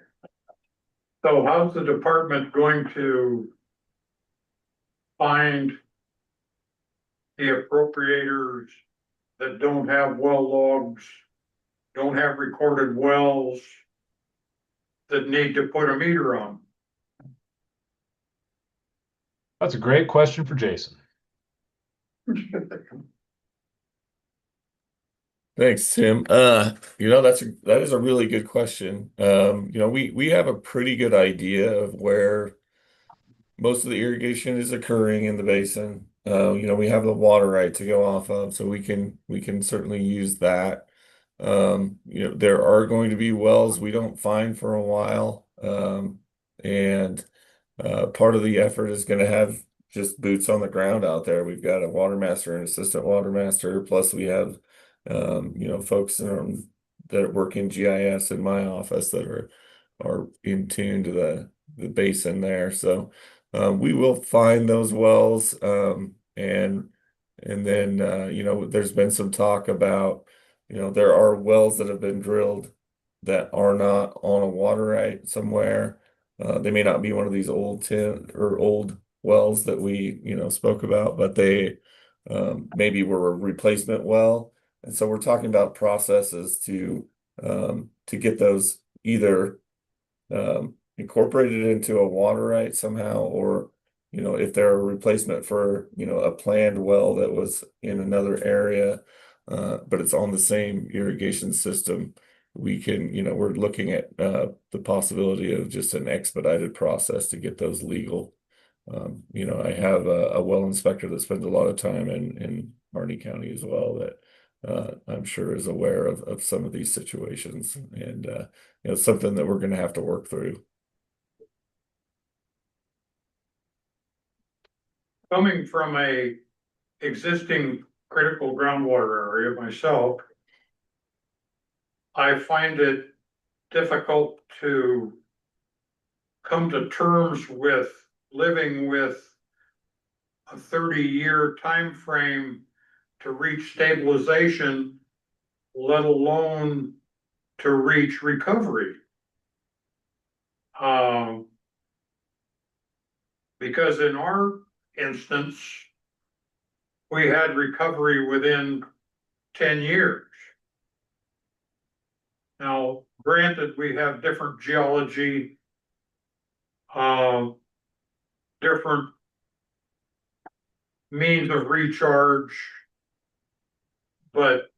So how's the department going to find the appropriators that don't have well logs, don't have recorded wells, that need to put a meter on? That's a great question for Jason. Thanks, Tim. That is a really good question. We have a pretty good idea of where most of the irrigation is occurring in the basin. We have the water right to go off of, so we can certainly use that. There are going to be wells we don't find for a while. And part of the effort is going to have just boots on the ground out there. We've got a water master and assistant water master, plus we have folks that work in GIS in my office that are in tune to the basin there. So we will find those wells, and then there's been some talk about there are wells that have been drilled that are not on a water right somewhere. They may not be one of these old wells that we spoke about, but they maybe were a replacement well. And so we're talking about processes to get those either incorporated into a water right somehow, or if they're a replacement for a planned well that was in another area, but it's on the same irrigation system, we're looking at the possibility of just an expedited process to get those legal. I have a well inspector that spends a lot of time in Harney County as well, that I'm sure is aware of some of these situations, and something that we're going to have to work through. Coming from a existing critical groundwater area myself, I find it difficult to come to terms with living with a 30-year time frame to reach stabilization, let alone to reach recovery. Because in our instance, we had recovery within 10 years. Now, granted, we have different geology, different means of recharge, but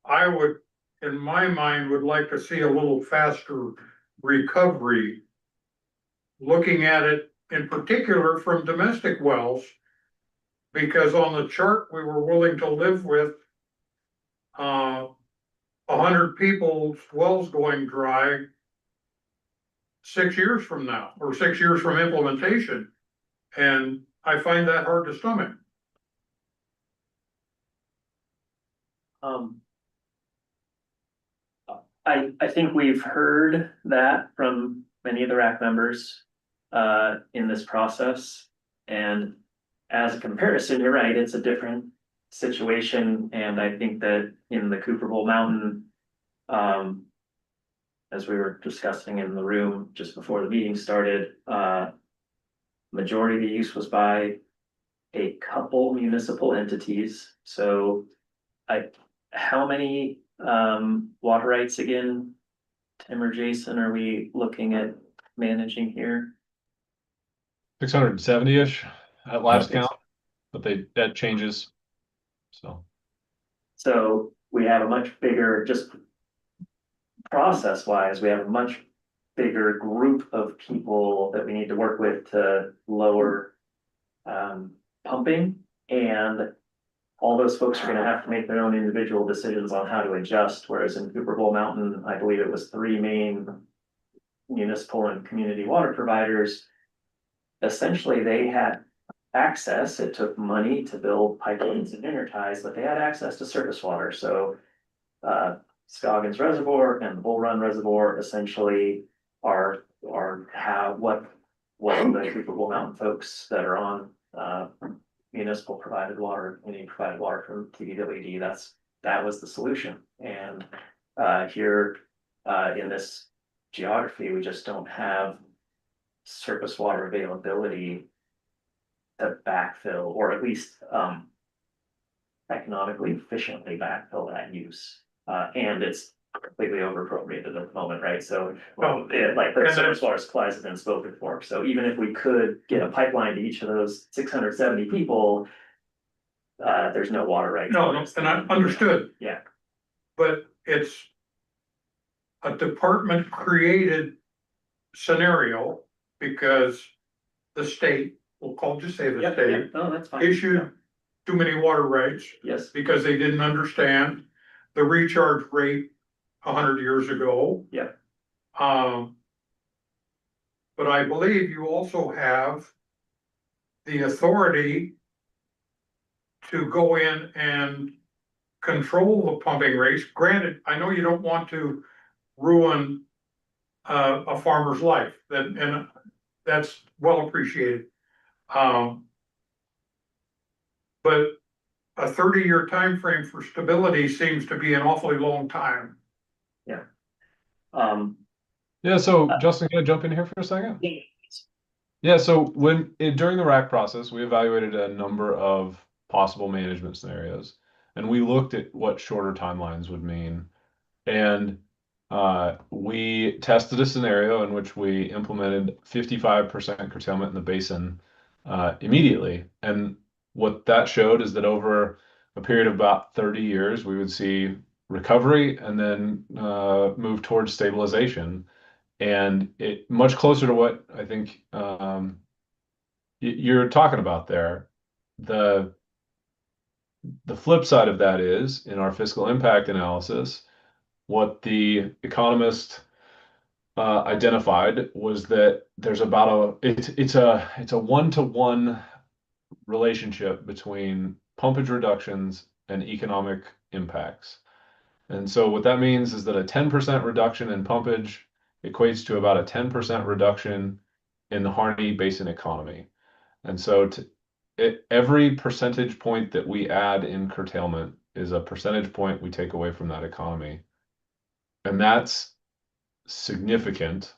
I would, in my mind, would like to see a little faster recovery. Looking at it in particular from domestic wells, because on the chart, we were willing to live with 100 people's wells going dry 6 years from now, or 6 years from implementation. And I find that hard to stomach. Um. I think we've heard that from many of the RAC members, in this process. And as a comparison, you're right, it's a different situation, and I think that in the Cooper Bowl Mountain, as we were discussing in the room just before the meeting started, majority of the use was by a couple municipal entities. So how many water rights again, Tim or Jason, are we looking at managing here? 670-ish at last Okay. count, but that changes. So we have a much bigger, just process wise, we have a much bigger group of people that we need to work with to lower pumping, and all those folks are gonna have to make their own individual decisions on how to adjust, whereas in Cooper Bowl Mountain, I believe it was 3 main municipal and community water providers. Essentially, they had access, it took money to build pipelines and interties, but they had access to surface water, so Scoggins Reservoir and the Bull Run Reservoir essentially are have what the Cooper Bowl Mountain folks that are on municipal provided water, community provided water from TDWD, that was the solution. And here in this geography, we just don't have surface water availability to backfill, or at least economically efficiently backfill that use. And it's completely over appropriated at the moment, right? So, like the surface water supplies have been spoken for. So even if we could get a pipeline to each of those 670 people, there's no water rights. No, and I understood. Yeah. But it's a department created scenario because the state, just say the state, No, that's fine. issued too many water rights Yes, because they didn't understand the recharge rate 100 years ago. Yeah. But I believe you also have the authority to go in and control the pumping rates. Granted, I know you don't want to ruin a farmer's life, and that's well appreciated. But a 30-year time frame for stability seems to be an awfully long time. Yeah, so Justin, can I jump in here for a second? Yeah, so during the RAC process, we evaluated a number of possible management scenarios, and we looked at what shorter timelines would mean. And we tested a scenario in which we implemented 55% curtailment in the basin immediately. And what that showed is that over a period of about 30 years, we would see recovery and then move towards stabilization. And it much closer to what I think you're talking about there. The flip side of that is, in our fiscal impact analysis, what the economist identified was that there's about it's a 1-to-1 relationship between pumpage reductions and economic impacts. And so what that means is that a 10% reduction in pumpage equates to about a 10% reduction in the Harney Basin economy. And so every percentage point that we add in curtailment is a percentage point we take away from that economy. And that's significant.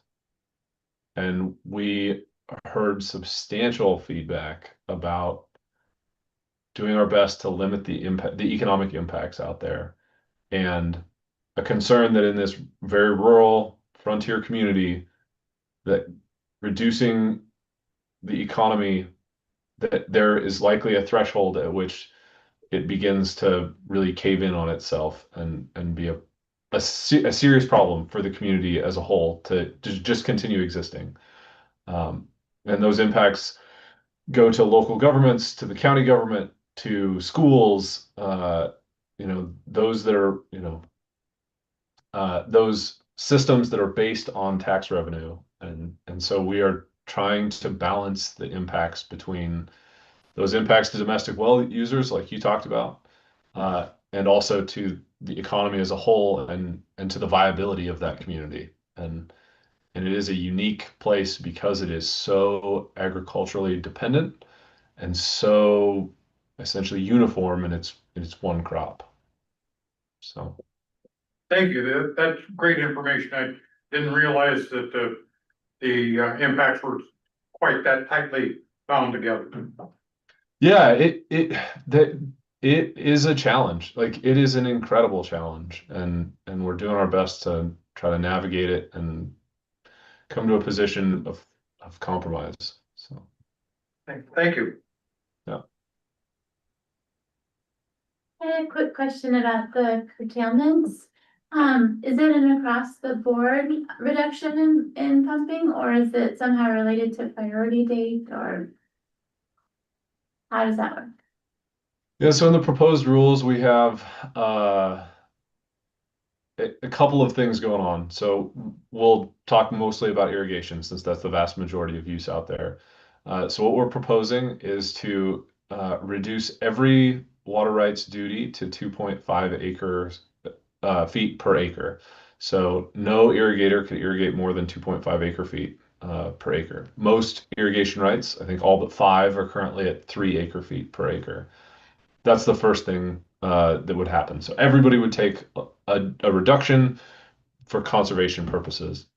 And we heard substantial feedback about doing our best to limit the economic impacts out there. And a concern that in this very rural frontier community, that reducing the economy, that there is likely a threshold at which it begins to really cave in on itself and be a serious problem for the community as a whole to just continue existing. And those impacts go to local governments, to the county government, to schools, those that are, those systems that are based on tax revenue. And so we are trying to balance the impacts between those impacts to domestic well users, like you talked about, and also to the economy as a whole and to the viability of that community. And it is a unique place because it is so agriculturally dependent and so essentially uniform in its one crop. So Thank you. That's great information. I didn't realize that the impacts were quite that tightly bound together. yeah, it is a challenge. Like it is an incredible challenge, and we're doing our best to try to navigate it and come to a position of compromise. So Thank you. yeah. I had a quick question about the curtailments. Is it an across the board reduction in pumping, or is it somehow related to priority date, or how does that work? Yeah, so in the proposed rules, we have a couple of things going on. So we'll talk mostly about irrigation since that's the vast majority of use out there. So what we're proposing is to reduce every water rights duty to 2.5 acres feet per acre. So no irrigator could irrigate more than 2.5 acre feet per acre. Most irrigation rights, I think all but 5, are currently at 3 acre feet per acre. That's the first thing that would happen. So everybody would take a reduction for conservation purposes.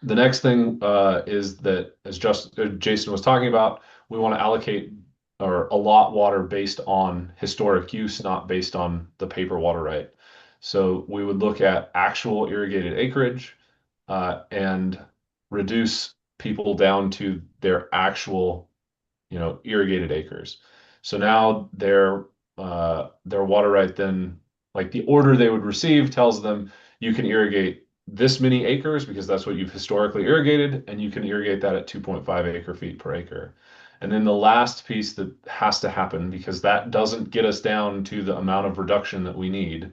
The next thing is that, as Jason was talking about, we want to allocate or allot water based on historic use, not based on the paper water right. So we would look at actual irrigated acreage and reduce people down to their actual, irrigated acres. So now their water right then, like the order they would receive tells them you can irrigate this many acres because that's what you've historically irrigated, and you can irrigate that at 2.5 acre feet per acre. And then the last piece that has to happen, because that doesn't get us down to the amount of reduction that we need,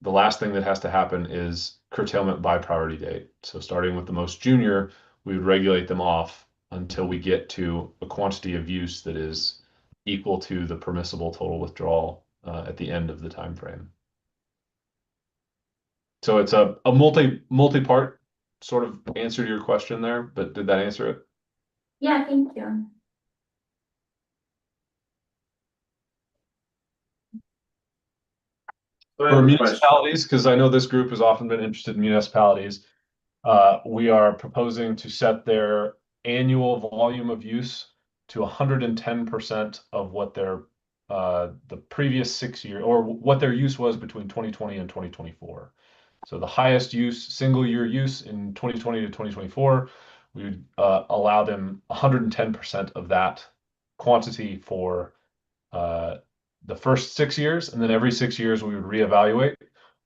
the last thing that has to happen is curtailment by priority date. So starting with the most junior, we would regulate them off until we get to a quantity of use that is equal to the permissible total withdrawal at the end of the time frame. So it's a multi-part sort of answer to your question there, but did that answer it? Yeah, thank you. For municipalities, because I know this group has often been interested in municipalities, we are proposing to set their annual volume of use to 110% of what their the previous 6 year or what their use was between 2020 and 2024. So the highest use, single year use in 2020 to 2024, we would allow them 110% of that quantity for the first 6 years, and then every 6 years we would reevaluate,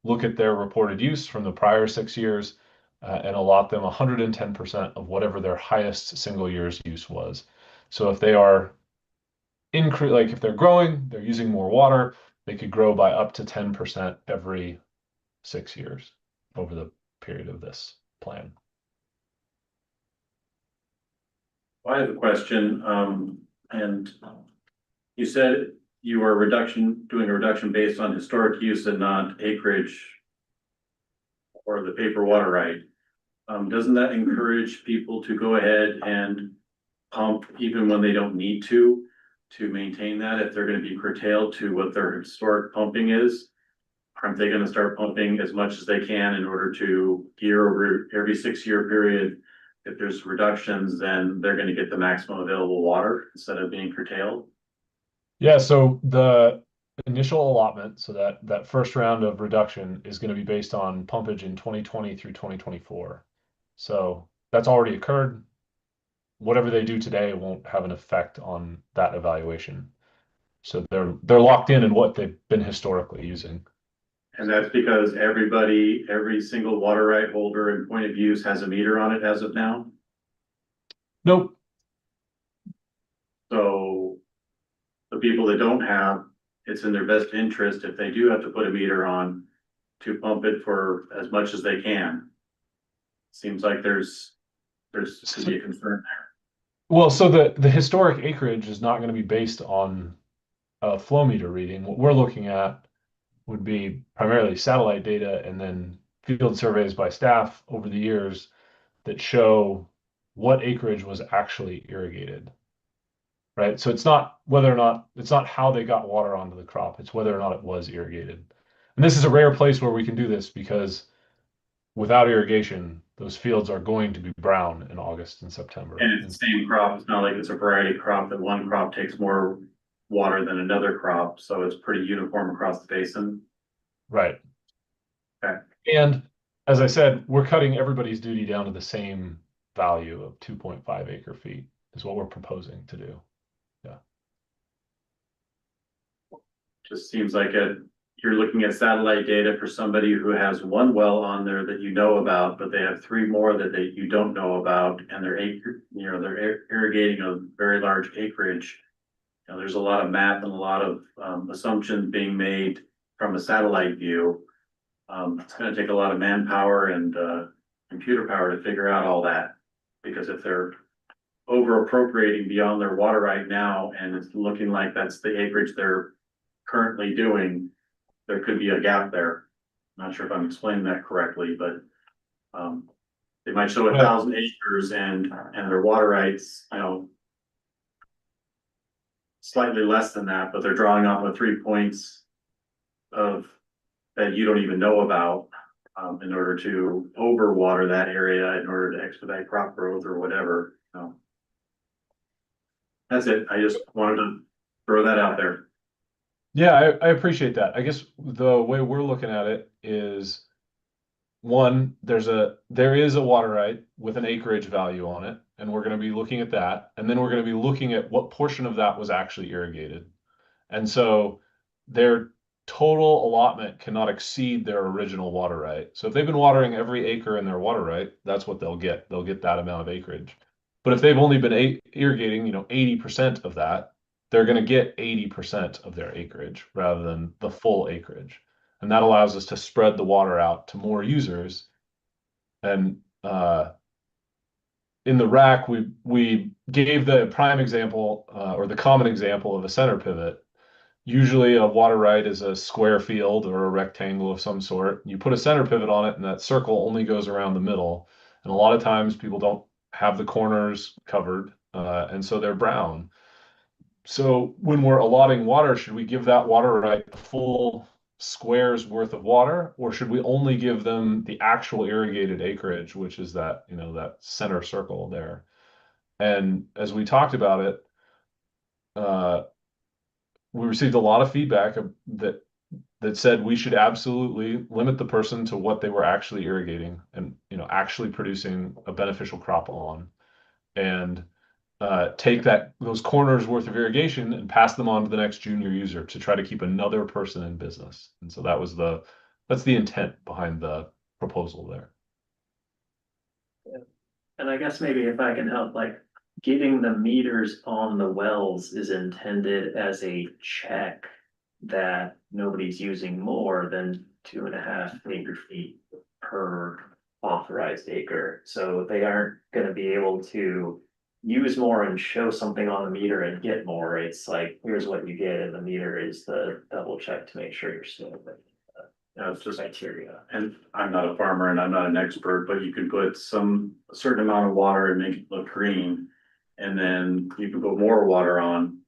look at their reported use from the prior 6 years, and allot them 110% of whatever their highest single year's use was. So if they are like if they're growing, they're using more water, they could grow by up to 10% every 6 years over the period of this plan. I have a question, and you said you are doing a reduction based on historic use and not acreage or the paper water right. Doesn't that encourage people to go ahead and pump even when they don't need to maintain that if they're gonna be curtailed to what their historic pumping is? Aren't they gonna start pumping as much as they can in order to gear over every 6 year period? If there's reductions, then they're gonna get the maximum available water instead of being curtailed. Yeah, so the initial allotment, so that first round of reduction is going to be based on pumpage in 2020 through 2024. So that's already occurred. Whatever they do today won't have an effect on that evaluation. So they're locked in what they've been historically using. And that's because every single water right holder and point of use has a meter on it as of now? Nope. the people that don't have, it's in their best interest if they do have to put a meter on to pump it for as much as they can. Seems like there's could be a concern there. Well, so the historic acreage is not gonna be based on a flow meter reading. What we're looking at would be primarily satellite data and then field surveys by staff over the years that show what acreage was actually irrigated. Right? So it's not whether or not, it's not how they got water onto the crop, it's whether or not it was irrigated. And this is a rare place where we can do this because without irrigation, those fields are going to be brown in August and September. And it's the same crop, it's not like it's a variety crop that one crop takes more water than another crop, so it's pretty uniform across the basin. Right. Okay. And as I said, we're cutting everybody's duty down to the same value of 2.5 acre feet is what we're proposing to do. Just seems like you're looking at satellite data for somebody who has one well on there that you know about, but they have three more that you don't know about, and they're irrigating a very large acreage. You know, there's a lot of math and a lot of assumptions being made from a satellite view. It's gonna take a lot of manpower and computer power to figure out all that. Because if they're over appropriating beyond their water right now, and it's looking like that's the acreage they're currently doing, there could be a gap there. Not sure if I'm explaining that correctly, but they might show 1,000 acres and their water rights, you know, slightly less than that, but they're drawing off of 3 points of that you don't even know about in order to overwater that area in order to expedite crop growth or whatever. So that's it. I just wanted to throw that out there. Yeah, I appreciate that. I guess the way we're looking at it is one, there is a water right with an acreage value on it, and we're going to be looking at that, and then we're going to be looking at what portion of that was actually irrigated. And so their total allotment cannot exceed their original water right. So if they've been watering every acre in their water right, that's what they'll get. They'll get that amount of acreage. But if they've only been irrigating, 80% of that, they're going to get 80% of their acreage rather than the full acreage. And that allows us to spread the water out to more users. And in the rack, we gave the prime example or the common example of a center pivot. Usually a water right is a square field or a rectangle of some sort. You put a center pivot on it and that circle only goes around the middle. And a lot of times people don't have the corners covered and so they're brown. So when we're allotting water, should we give that water right the full square's worth of water, or should we only give them the actual irrigated acreage, which is that, that center circle there? And as we talked about it, we received a lot of feedback that said we should absolutely limit the person to what they were actually irrigating and actually producing a beneficial crop on, and take those corners worth of irrigation and pass them on to the next junior user to try to keep another person in business. And so that's the intent behind the proposal there. Yeah. And I guess maybe if I can help, like getting the meters on the wells is intended as a check that nobody's using more than 2.5 acre feet per authorized acre. So they aren't gonna be able to use more and show something on the meter and get more. It's like, here's what you get, and the meter is the double check to make sure you're still within It's just criteria. And I'm not a farmer and I'm not an expert, but you can put a certain amount of water and make it look green. And then you can put more water on.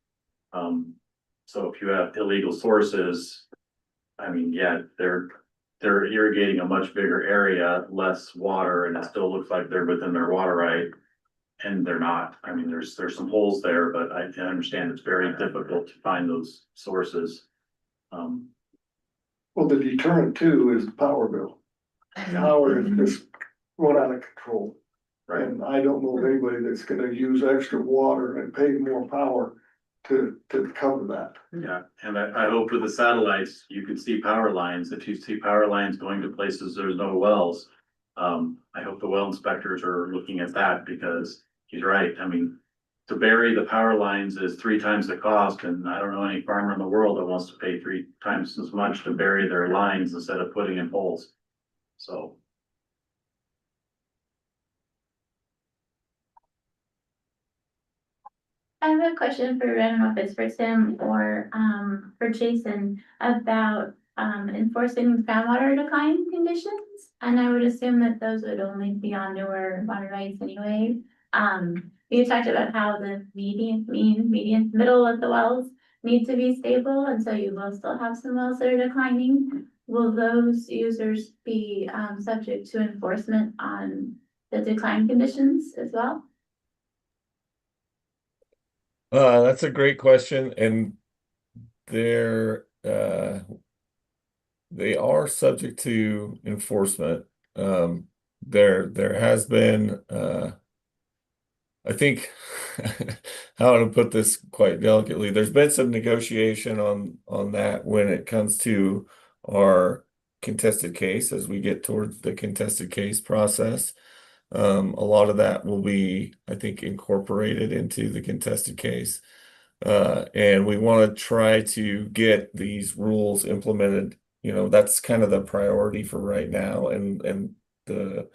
So if you have illegal sources, I mean, yeah, they're irrigating a much bigger area, less water, and it still looks like they're within their water right. And they're not. I mean, there's some holes there, but I understand it's very difficult to find those sources. Well, the deterrent too is the power bill. Power is just going out of control. Right. And I don't know of anybody that's gonna use extra water and pay more power to cover that. Yeah, and I hope with the satellites, you can see power lines. If you see power lines going to places there's no wells, I hope the well inspectors are looking at that because he's right. I mean, to bury the power lines is 3 times the cost, and I don't know any farmer in the world that wants to pay 3 times as much to bury their lines instead of putting in holes. So. I have a question for, I don't know if it's for Tim or for Jason about enforcing groundwater decline conditions. And I would assume that those would only be on newer water rights anyway. You talked about how the middle of the wells need to be stable, and so you will still have some wells that are declining. Will those users be subject to enforcement on the decline conditions as well? That's a great question, and they're they are subject to enforcement. There has been I think how to put this quite delicately, there's been some negotiation on that when it comes to our contested case as we get towards the contested case process. A lot of that will be, I think, incorporated into the contested case. And we want to try to get these rules implemented. You know, that's kind of the priority for right now. And the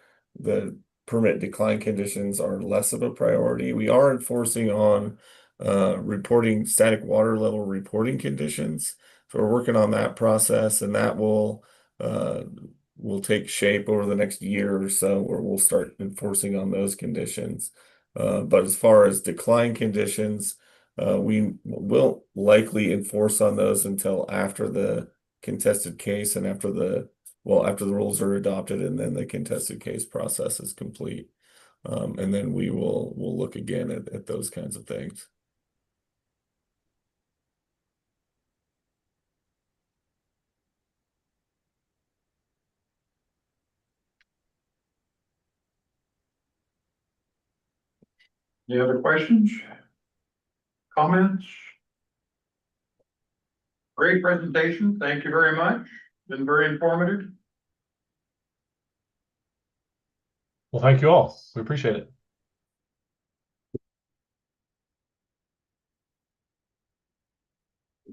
permit decline conditions are less of a priority. We are enforcing on reporting static water level reporting conditions. So we're working on that process, and that will take shape over the next year or so, where we'll start enforcing on those conditions. But as far as decline conditions, we will likely enforce on those until after the contested case and after the rules are adopted, and then the contested case process is complete. And then we'll look again at those kinds of things. Any other questions? Comments? Great presentation. Thank you very much. Been very informative. Well, thank you all. We appreciate it.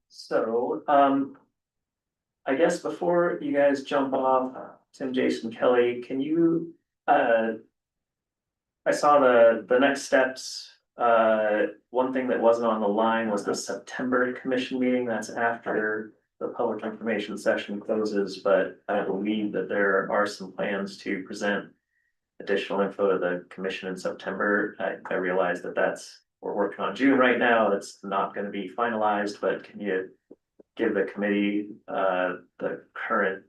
So, I guess before you guys jump off, Tim, Jason, Kelly, can you, I saw the next steps. One thing that wasn't on the line was the September commission meeting. That's after the public information session closes, but I believe that there are some plans to present additional info to the commission in September. I realize that we're working on June right now. That's not going to be finalized, but can you give the committee the current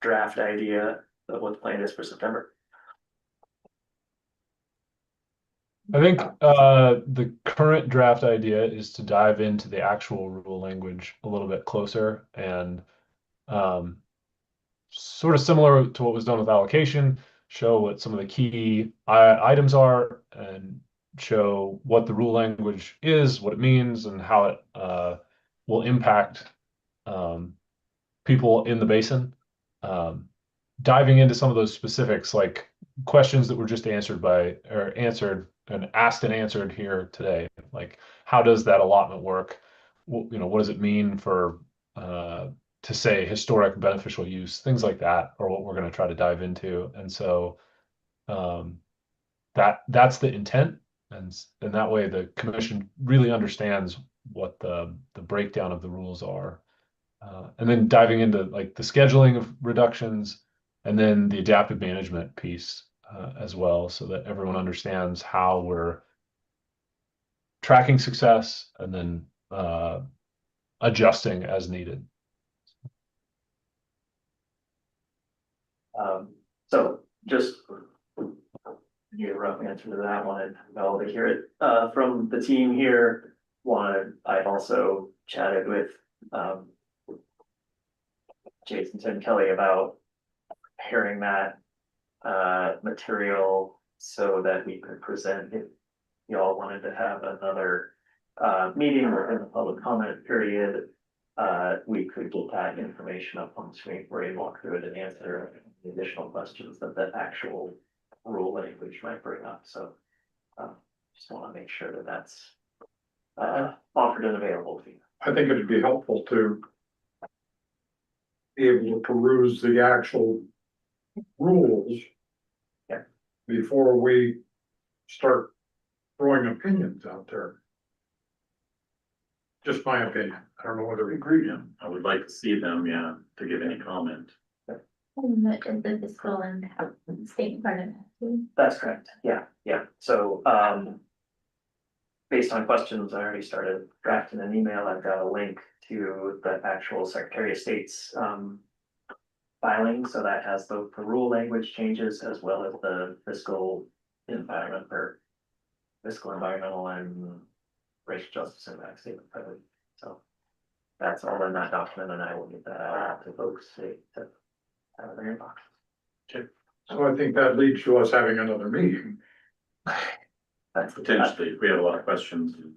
draft idea of what the plan is for September? I think the current draft idea is to dive into the actual rule language a little bit closer, and sort of similar to what was done with allocation, show what some of the key items are, and show what the rule language is, what it means, and how it will impact people in the basin. Diving into some of those specifics, like questions that were just answered and asked and answered here today. Like, how does that allotment work? What does it mean for to say historic beneficial use, things like that, or what we're going to try to dive into. And so that's the intent, and that way the commission really understands what the breakdown of the rules are. And then diving into like the scheduling of reductions, and then the adaptive management piece as well, so that everyone understands how we're tracking success and then adjusting as needed. So just get a rough answer to that one. I'll hear it from the team here. I also chatted with Jason, Tim, Kelly about preparing that material so that we could present if you all wanted to have another meeting within the public comment period. We could get that information up on the screen for you, walk through it, and answer the additional questions that the actual rule language might bring up. So just want to make sure that that's offered and available to you. I think it'd be helpful to be able to peruse the actual rules. Yeah. Before we start throwing opinions out there. Just my opinion. I don't know whether we agree. Yeah, I would like to see them, yeah, to give any comment. And the fiscal and state part of it too. That's correct, yeah, yeah, so, based on questions, I already started drafting an email, I've got a link to the actual Secretary of State's, filing, so that has the rule language changes as well as the fiscal environment or fiscal, environmental, and racial justice impact statement, probably, so. That's all in that document, and I will get that out to folks to have in their inbox. So I think that leads to us having another meeting. That's Potentially, if we have a lot of questions, and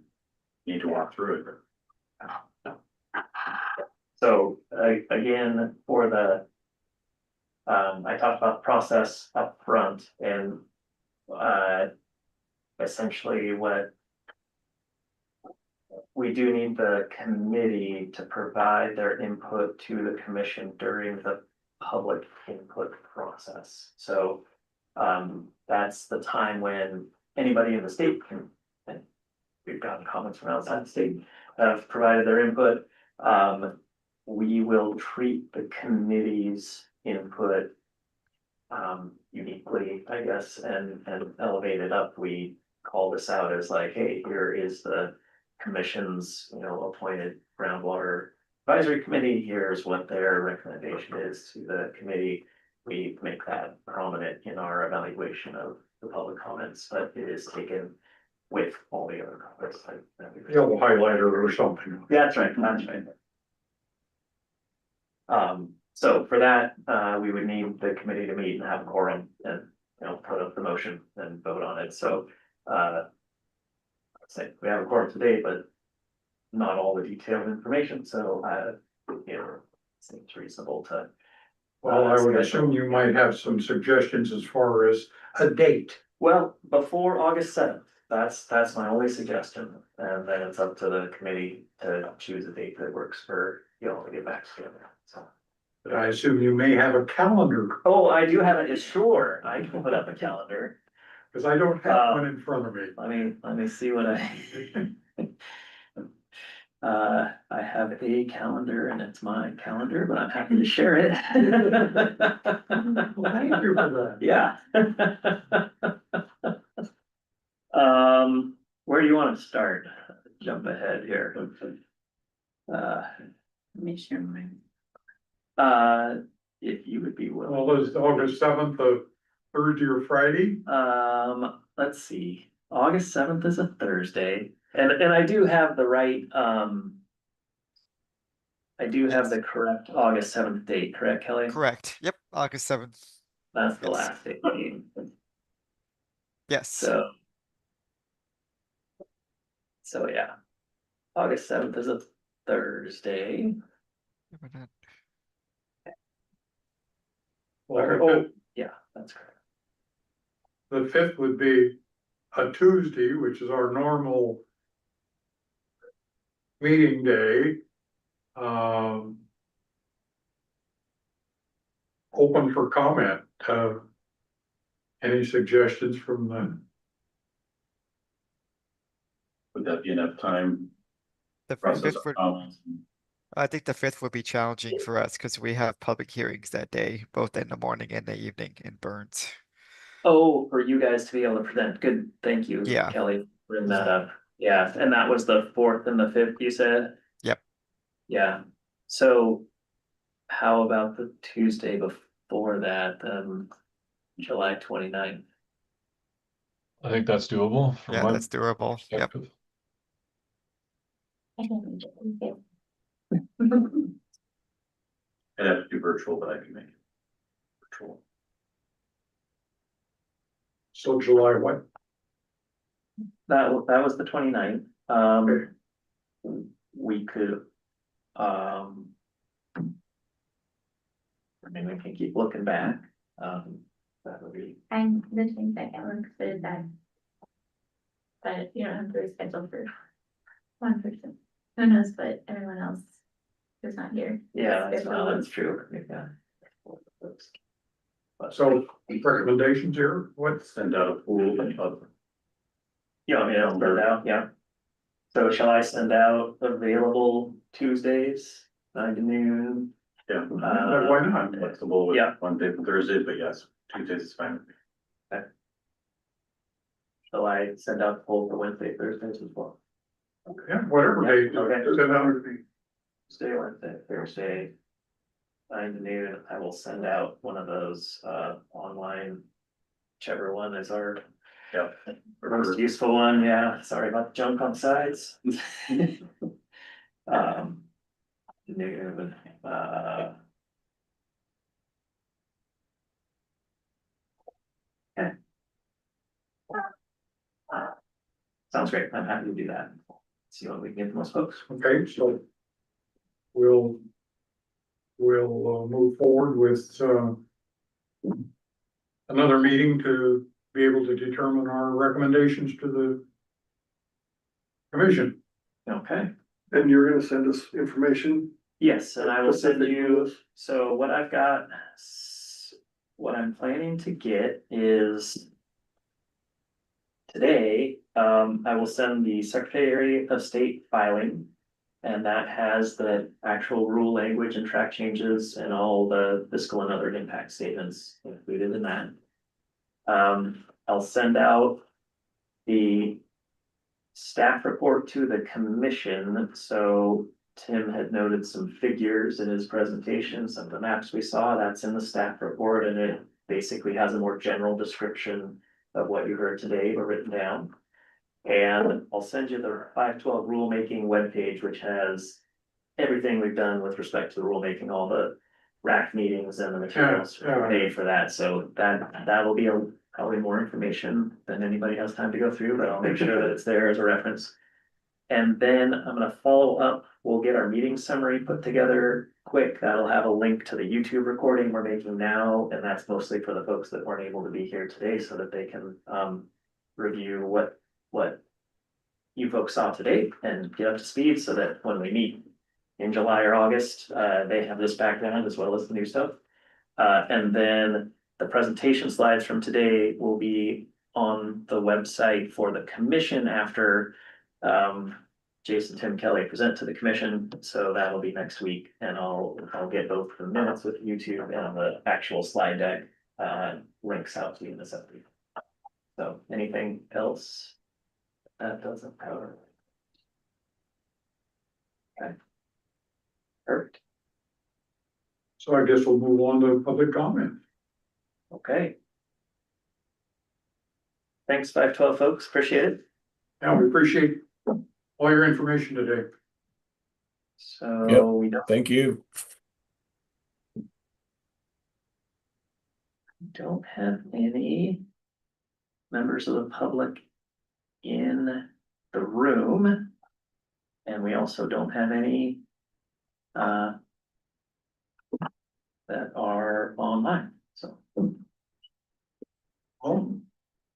need to walk through it. So, again, for the. I talked about the process up front and, essentially what. We do need the committee to provide their input to the commission during the public input process. So, that's the time when anybody in the state can, and we've gotten comments from outside the state, have provided their input. We will treat the committee's input uniquely, I guess, and elevate it up. We call this out as like, hey, here is the commission's, appointed groundwater advisory committee. Here's what their recommendation is to the committee. We make that prominent in our evaluation of the public comments, but it is taken with all the other comments. Yellow highlighter or something. That's right, that's right. So for that, we would need the committee to meet and have a quorum and, put up the motion and vote on it, so, say, we have a quorum today, but not all the detailed information, so, seems reasonable to. Well, I would assume you might have some suggestions as far as a date. Well, before August 7th, that's my only suggestion, and then it's up to the committee to choose a date that works for you all to get back together, so. But I assume you may have a calendar, Oh, I do have it, sure, I can put up a calendar. because I don't have one in front of me. Let me see what I. I have a calendar and it's my calendar, but I'm happy to share it. Thank you for that. Yeah. Where do you want to start? Jump ahead here. Let me share mine. If you would be willing. Well, is August 7th a Thursday or Friday? Let's see, August 7th is a Thursday, and I do have the right, I do have the correct August 7th date, correct, Kelly? Correct. Yep, August 7th. That's the Yes. last date. Yes. So yeah, August 7th is a Thursday. Well, Yeah, that's correct. the 5th would be a Tuesday, which is our normal meeting day. Open for comment. Any suggestions from the, Would that be enough time? The Process 5th of would, comments? I think the 5th would be challenging for us because we have public hearings that day, both in the morning and the evening in Burns. Oh, for you guys to be able to present, good, thank you, Yeah. Kelly, bring that up. Yeah, and that was the 4th and the 5th, you said? Yep. Yeah, so how about the Tuesday before that, July 29th? I think that's doable. from Yeah, my that's doable. Yep. perspective. I can make it. I'd have to do virtual, but I can make it virtual. so July what? That was the 29th. We could, I mean, we can keep looking back, that would be, I'm the 22nd works, but is that. But you don't have to reschedule for. one person. Who knows, but everyone else is not here. Yeah, If that's true. Yeah. So recommendations here, what? Send out a pool of, You want me to send out, yeah. So shall I send out available Tuesdays, 9 to noon? yeah, Why not? I'm flexible with Yeah. Wednesday and Thursday, but yes, Tuesdays is fine with me. Shall I send out poll for Wednesday, Thursdays as well? Yeah, whatever day. Okay. Send out to me. Tuesday, Wednesday, Thursday. 9 to noon, I will send out one of those online. Whichever one is our Yeah. most useful one, yeah, sorry about the junk on sides. Noon, okay. Sounds great, I'm happy to do that. See what we can get to most folks. Okay, so we'll move forward with another meeting to be able to determine our recommendations to the commission. Okay, And you're gonna send us information? yes, and I will send Specific to you, this? so what I've got. What I'm planning to get is. Today, I will send the Secretary of State filing. And that has the actual rule language and track changes and all the fiscal and other impact statements included in that. I'll send out the staff report to the commission. So Tim had noted some figures in his presentation, some of the maps we saw, that's in the staff report, and it basically has a more general description of what you heard today, but written down. And I'll send you the 512 rulemaking webpage, which has everything we've done with respect to the rulemaking, all the RAC meetings and the materials Yeah. made for that. So that'll be probably more information than anybody has time to go through, but I'll make sure that it's there as a reference. And then I'm gonna follow up. We'll get our meeting summary put together quick. That'll have a link to the YouTube recording we're making now, and that's mostly for the folks that weren't able to be here today so that they can review what you folks saw today and get up to speed so that when we meet in July or August, they have this background as well as the new stuff. And then the presentation slides from today will be on the website for the commission after Jason, Tim, Kelly present to the commission. So that'll be next week, and I'll get both the minutes with YouTube and the actual slide deck links out to you in this update. So anything else that doesn't cover? Okay. Perfect. So I guess we'll move on to public comment. Okay. Thanks, 512 folks, appreciate it. Yeah, we appreciate all your information today. So Yep. we Thank you. don't have any members of the public in the room. And we also don't have any that are online, so. Oh,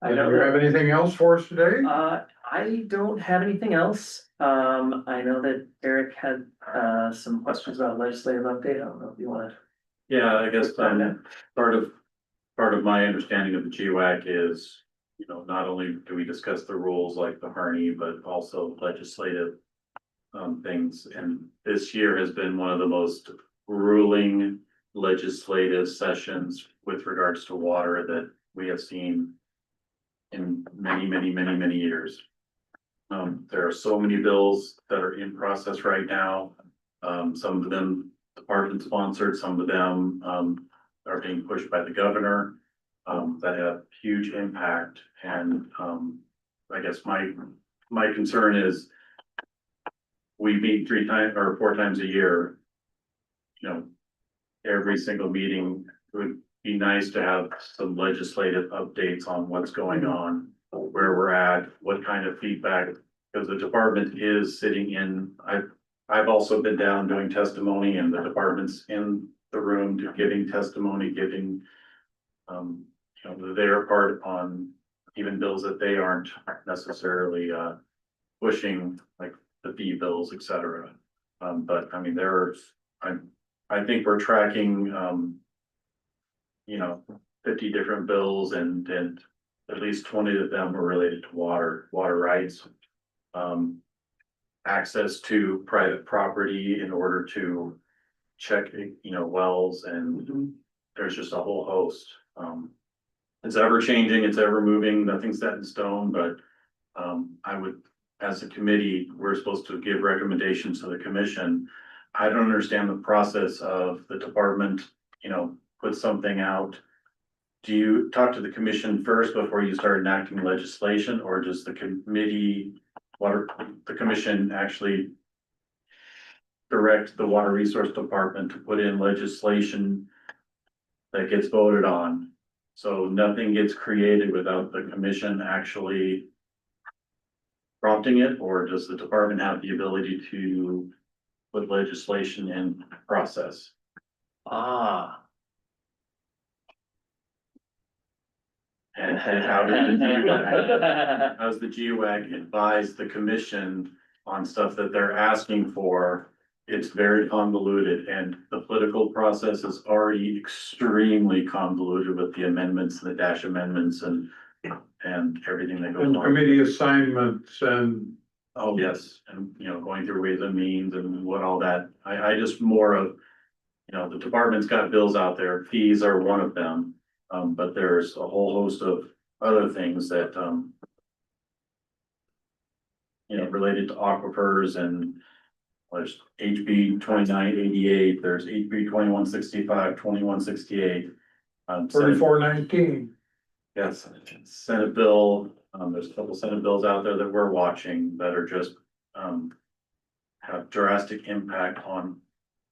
I do know you have that, anything else for us today? I don't have anything else. I know that Eric had some questions about legislative update. I don't know if you wanna. Yeah, I guess, part of my understanding of the GWAC is, you know, not only do we discuss the rules like the Harney, but also legislative things, and this year has been one of the most grueling legislative sessions with regards to water that we have seen in many years. There are so many bills that are in process right now. Some of them department sponsored, some of them are being pushed by the governor that have huge impact. And I guess my concern is we meet 3 times or 4 times a year. You know, every single meeting, it would be nice to have some legislative updates on what's going on, where we're at, what kind of feedback, because the department is sitting in, I've also been down doing testimony, and the department's in the room to giving testimony, giving you know, their part on even bills that they aren't necessarily pushing, like the fee bills, et cetera. But I mean, I think we're tracking, you know, 50 different bills and at least 20 of them are related to water rights. Access to private property in order to check, you know, wells, and there's just a whole host. It's ever changing, it's ever moving, nothing's set in stone, but I would, as a committee, we're supposed to give recommendations to the commission. I don't understand the process of the department, you know, put something out. Do you talk to the commission first before you start enacting legislation, or does the commission actually direct the water resource department to put in legislation that gets voted on? So nothing gets created without the commission actually prompting it, or does the department have the ability to put legislation in process? Ah. And how does the GWAC advise the commission on stuff that they're asking for? It's very convoluted, and the political process is already extremely convoluted with the amendments and the dash amendments and everything that goes And on. committee assignments and Oh, yes, and you know, going through ways and means and what all that, I just more of, you know, the department's got bills out there, fees are one of them. But there's a whole host of other things that, you know, related to aquifers, and there's HB 2988, there's HB 2165, 2168. 3419. Yes, Senate bill, there's a couple Senate bills out there that we're watching that are just, have drastic impact on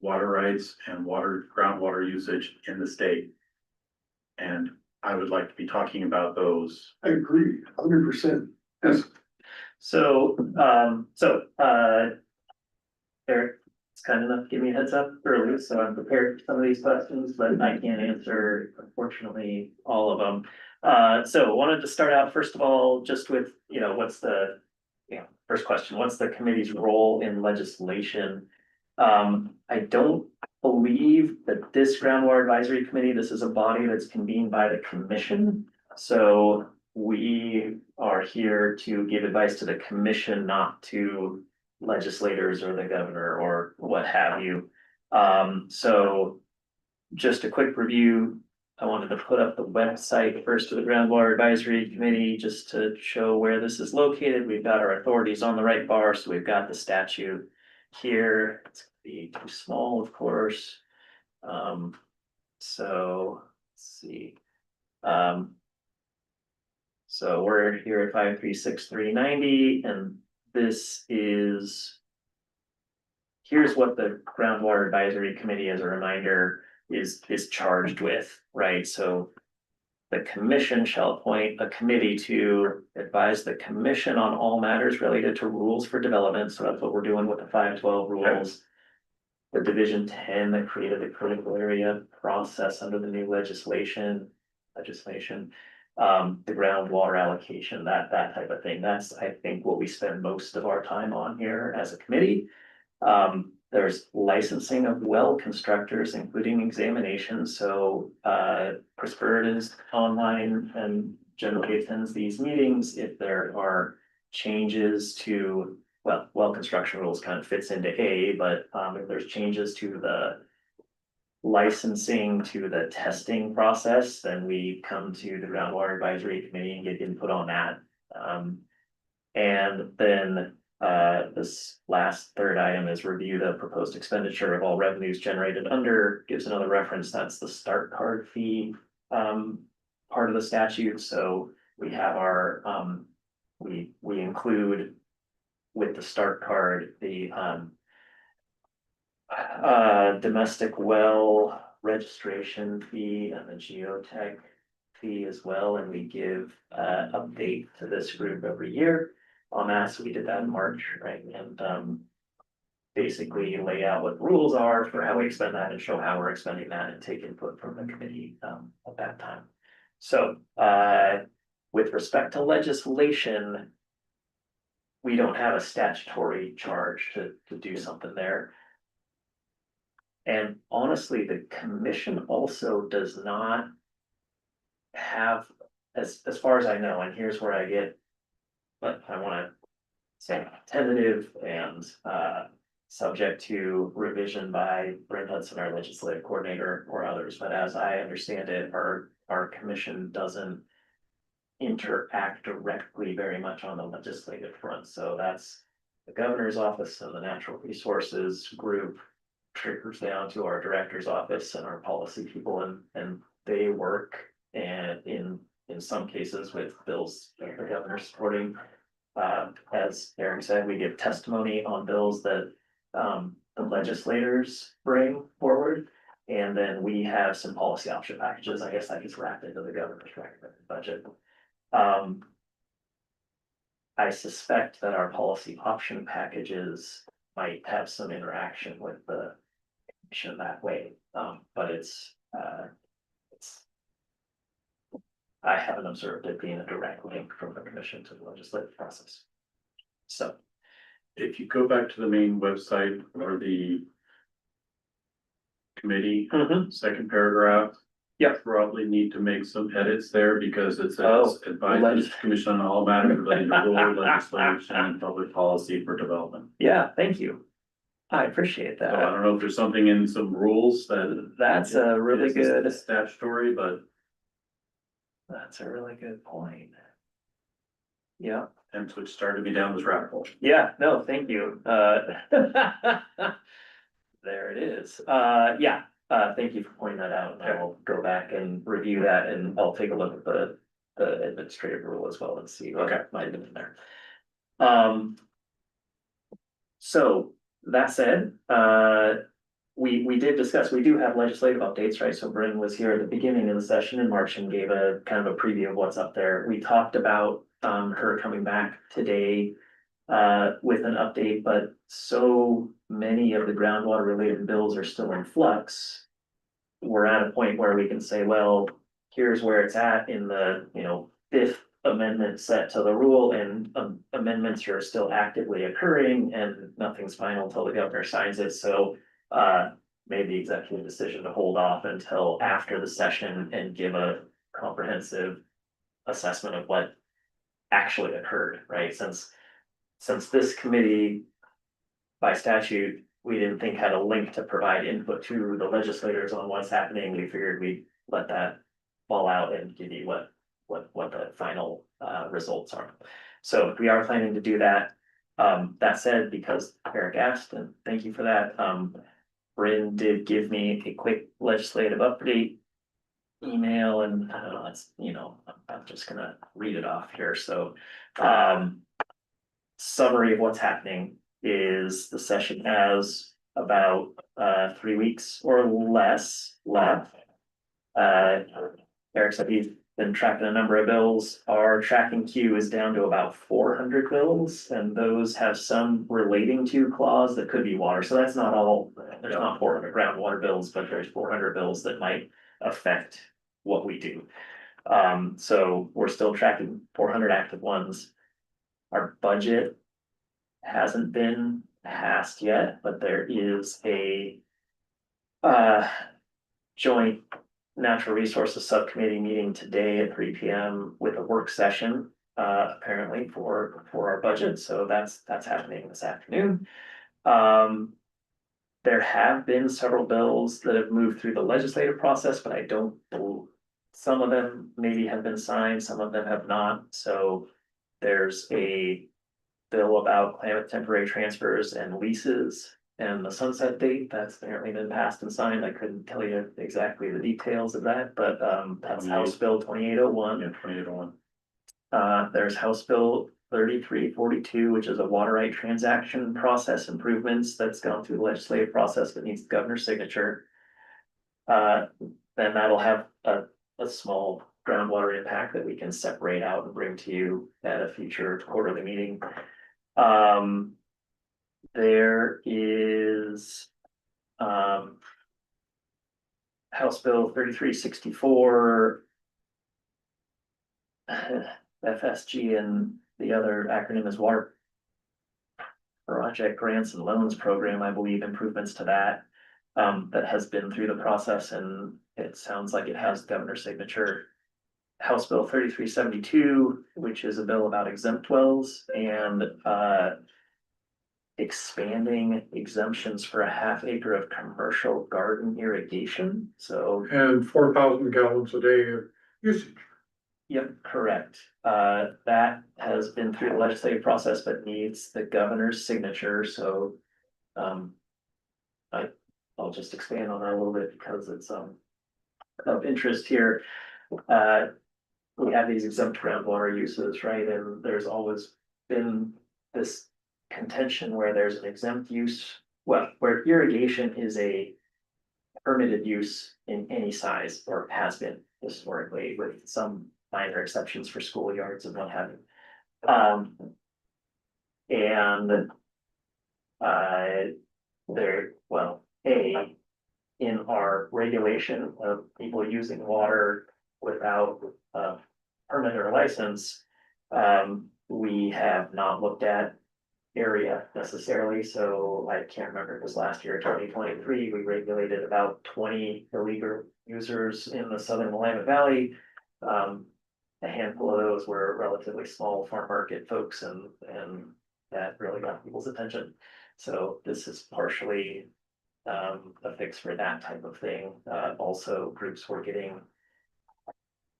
water rights and groundwater usage in the state. And I would like to be talking about those. I agree, 100%. Yes. So, Eric, it's kind enough to give me a heads up early, so I'm prepared for some of these questions, but I can't answer, unfortunately, all of them. So wanted to start out, first of all, just with, you know, first question, what's the committee's role in legislation? I don't believe that this groundwater advisory committee, this is a body that's convened by the commission. So we are here to give advice to the commission, not to legislators or the governor or what have you. So just a quick review. I wanted to put up the website first of the Groundwater Advisory Committee just to show where this is located. We've got our authorities on the right bar, so we've got the statute here. It's gonna be too small, of course. So let's see. So we're here at 536-390, and this is. Here's what the Groundwater Advisory Committee, as a reminder, is charged with, right? So the commission shall appoint a committee to advise the commission on all matters related to rules for development. So that's what we're doing with the 512 rules. The Division 10 that created the critical area process under the new legislation, the groundwater allocation, that type of thing. That's, I think, what we spend most of our time on here as a committee. There's licensing of well constructors, including examinations. So Chris Bird is online and generally attends these meetings. If there are changes to, well construction rules kind of fits into A, but if there's changes to the licensing, to the testing process, then we come to the Groundwater Advisory Committee and get input on that. And then this last third item is review the proposed expenditure of all revenues generated under, gives another reference, that's the start card fee part of the statute. So we have our, we include with the start card, the domestic well registration fee and the geotech fee as well. And we give update to this group every year on that. So we did that in March, right? And basically lay out what the rules are for how we expend that and show how we're expending that and take input from the committee at that time. So with respect to legislation, we don't have a statutory charge to do something there. And honestly, the commission also does not have, as far as I know, and here's where I get, but I wanna say tentative and subject to revision by Brent Hudson, our legislative coordinator, or others, but as I understand it, our commission doesn't interact directly very much on the legislative front, so that's the governor's office and the natural resources group trickles down to our director's office and our policy people, and they work and in some cases with bills that the governor's supporting. As Eric said, we give testimony on bills that the legislators bring forward. And then we have some policy option packages, I guess that gets wrapped into the governor's recommended budget. I suspect that our policy option packages might have some interaction with the commission that way, but it's. I haven't observed it being a direct link from the commission to the legislative process. So. If you go back to the main website or the committee, second paragraph. Yep. Probably need to make some edits there because it Oh, says advise the commission on all matters relating to rule legislation and public policy for development. Yeah, thank you. I appreciate So I that. don't know if there's something in some rules that. That's a really is good, statutory, but. that's a really good point. Yeah. And which started me down this rabbit hole. Yeah, no, thank you. There it is. Yeah, thank you for pointing that out. I will go back and review that and I'll take a look at the administrative rule as well and see what might have been in there. So that said, we did discuss, we do have legislative updates, right? So Bryn was here at the beginning of the session in March and gave a kind of a preview of what's up there. We talked about her coming back today with an update, but so many of the groundwater related bills are still in flux. We're at a point where we can say, well, here's where it's at in the, fifth amendment set to the rule, and amendments are still actively occurring and nothing's final until the governor signs it. So made the executive decision to hold off until after the session and give a comprehensive assessment of what actually occurred, right? Since this committee, by statute, we didn't think had a link to provide input to the legislators on what's happening, we figured we'd let that fall out and give you what the final results are. So we are planning to do that. That said, because Eric asked, and thank you for that, Bryn did give me a quick legislative update email, and I don't know, that's, I'm just gonna read it off here. So summary of what's happening is the session has about 3 weeks or less left. Eric said he's been tracking a number of bills. Our tracking queue is down to about 400 bills, and those have some relating to clause that could be water. So that's not all, there's not 400 groundwater bills, but there's 400 bills that might affect what we do. So we're still tracking 400 active ones. Our budget hasn't been passed yet, but there is a joint natural resources subcommittee meeting today at 3 p.m. with a work session apparently for our budget. So that's happening this afternoon. There have been several bills that have moved through the legislative process, but I don't believe some of them maybe have been signed, some of them have not. So there's a bill about climate temporary transfers and leases and the sunset date that's apparently been passed and signed. I couldn't tell you exactly the details of that, but that's House Bill 2801. Yeah, 2801. There's House Bill 3342, which is a water right transaction process improvements that's gone through the legislative process that needs the governor's signature. Then that'll have a small groundwater impact that we can separate out and bring to you at a future quarterly meeting. There is House Bill 3364, FSG, and the other acronym is Water project grants and loans program, I believe, improvements to that. That has been through the process, and it sounds like it has governor's signature. House Bill 3372, which is a bill about exempt wells and expanding exemptions for a half acre of commercial garden irrigation. So, And 4,000 gallons a day of usage. yep, correct. That has been through the legislative process, but needs the governor's signature. So, I'll just expand on that a little bit because it's of interest here. We have these exempt groundwater uses, right? And there's always been this contention where there's an exempt use, well, where irrigation is a permitted use in any size, or has been historically, with some minor exceptions for schoolyards and what have you. And in our regulation of people using water without a permit or license, we have not looked at area necessarily, so I can't remember, it was last year, 2023, we regulated about 20 illegal users in the southern Willamette Valley. A handful of those were relatively small farm market folks, and that really got people's attention. So this is partially a fix for that type of thing. Also, groups were getting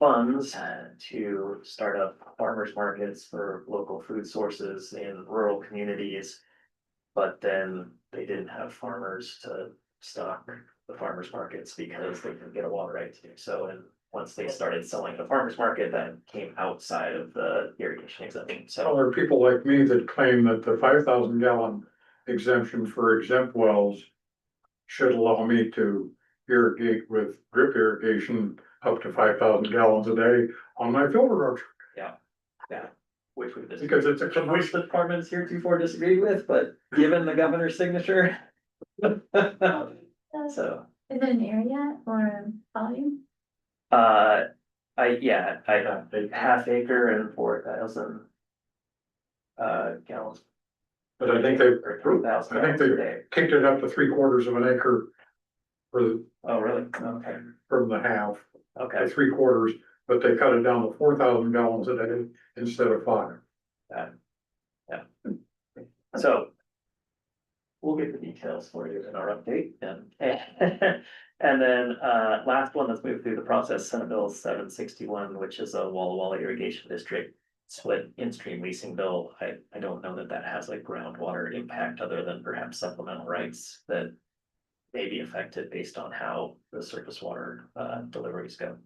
funds to start up farmers markets for local food sources in rural communities. But then they didn't have farmers to stock the farmers markets because they couldn't get a water right to do so. And once they started selling the farmers market, that came outside of the irrigation exemption. Well, So, there are people like me that claim that the 5,000 gallon exemption for exempt wells should allow me to irrigate with drip irrigation up to 5,000 gallons a day on my filter orchard. yeah, which we just. Because it's a Which commercial. the department's heretofore disagreed with, but given the governor's signature. So, Is it an area or volume? I half acre and 4,000 gallons. But I think they, Or 3,000 I think gallons a they day. kicked it up to 3/4 of an acre for the, Oh, really? Okay, from the half okay, to 3/4, but they cut it down to 4,000 gallons a day instead of 5. so. We'll get the details for you in our update, and and then last one that's moved through the process, Senate Bill 761, which is a Walla Walla irrigation district split in-stream leasing bill. I don't know that that has a groundwater impact other than perhaps supplemental rights that may be affected based on how the surface water deliveries go.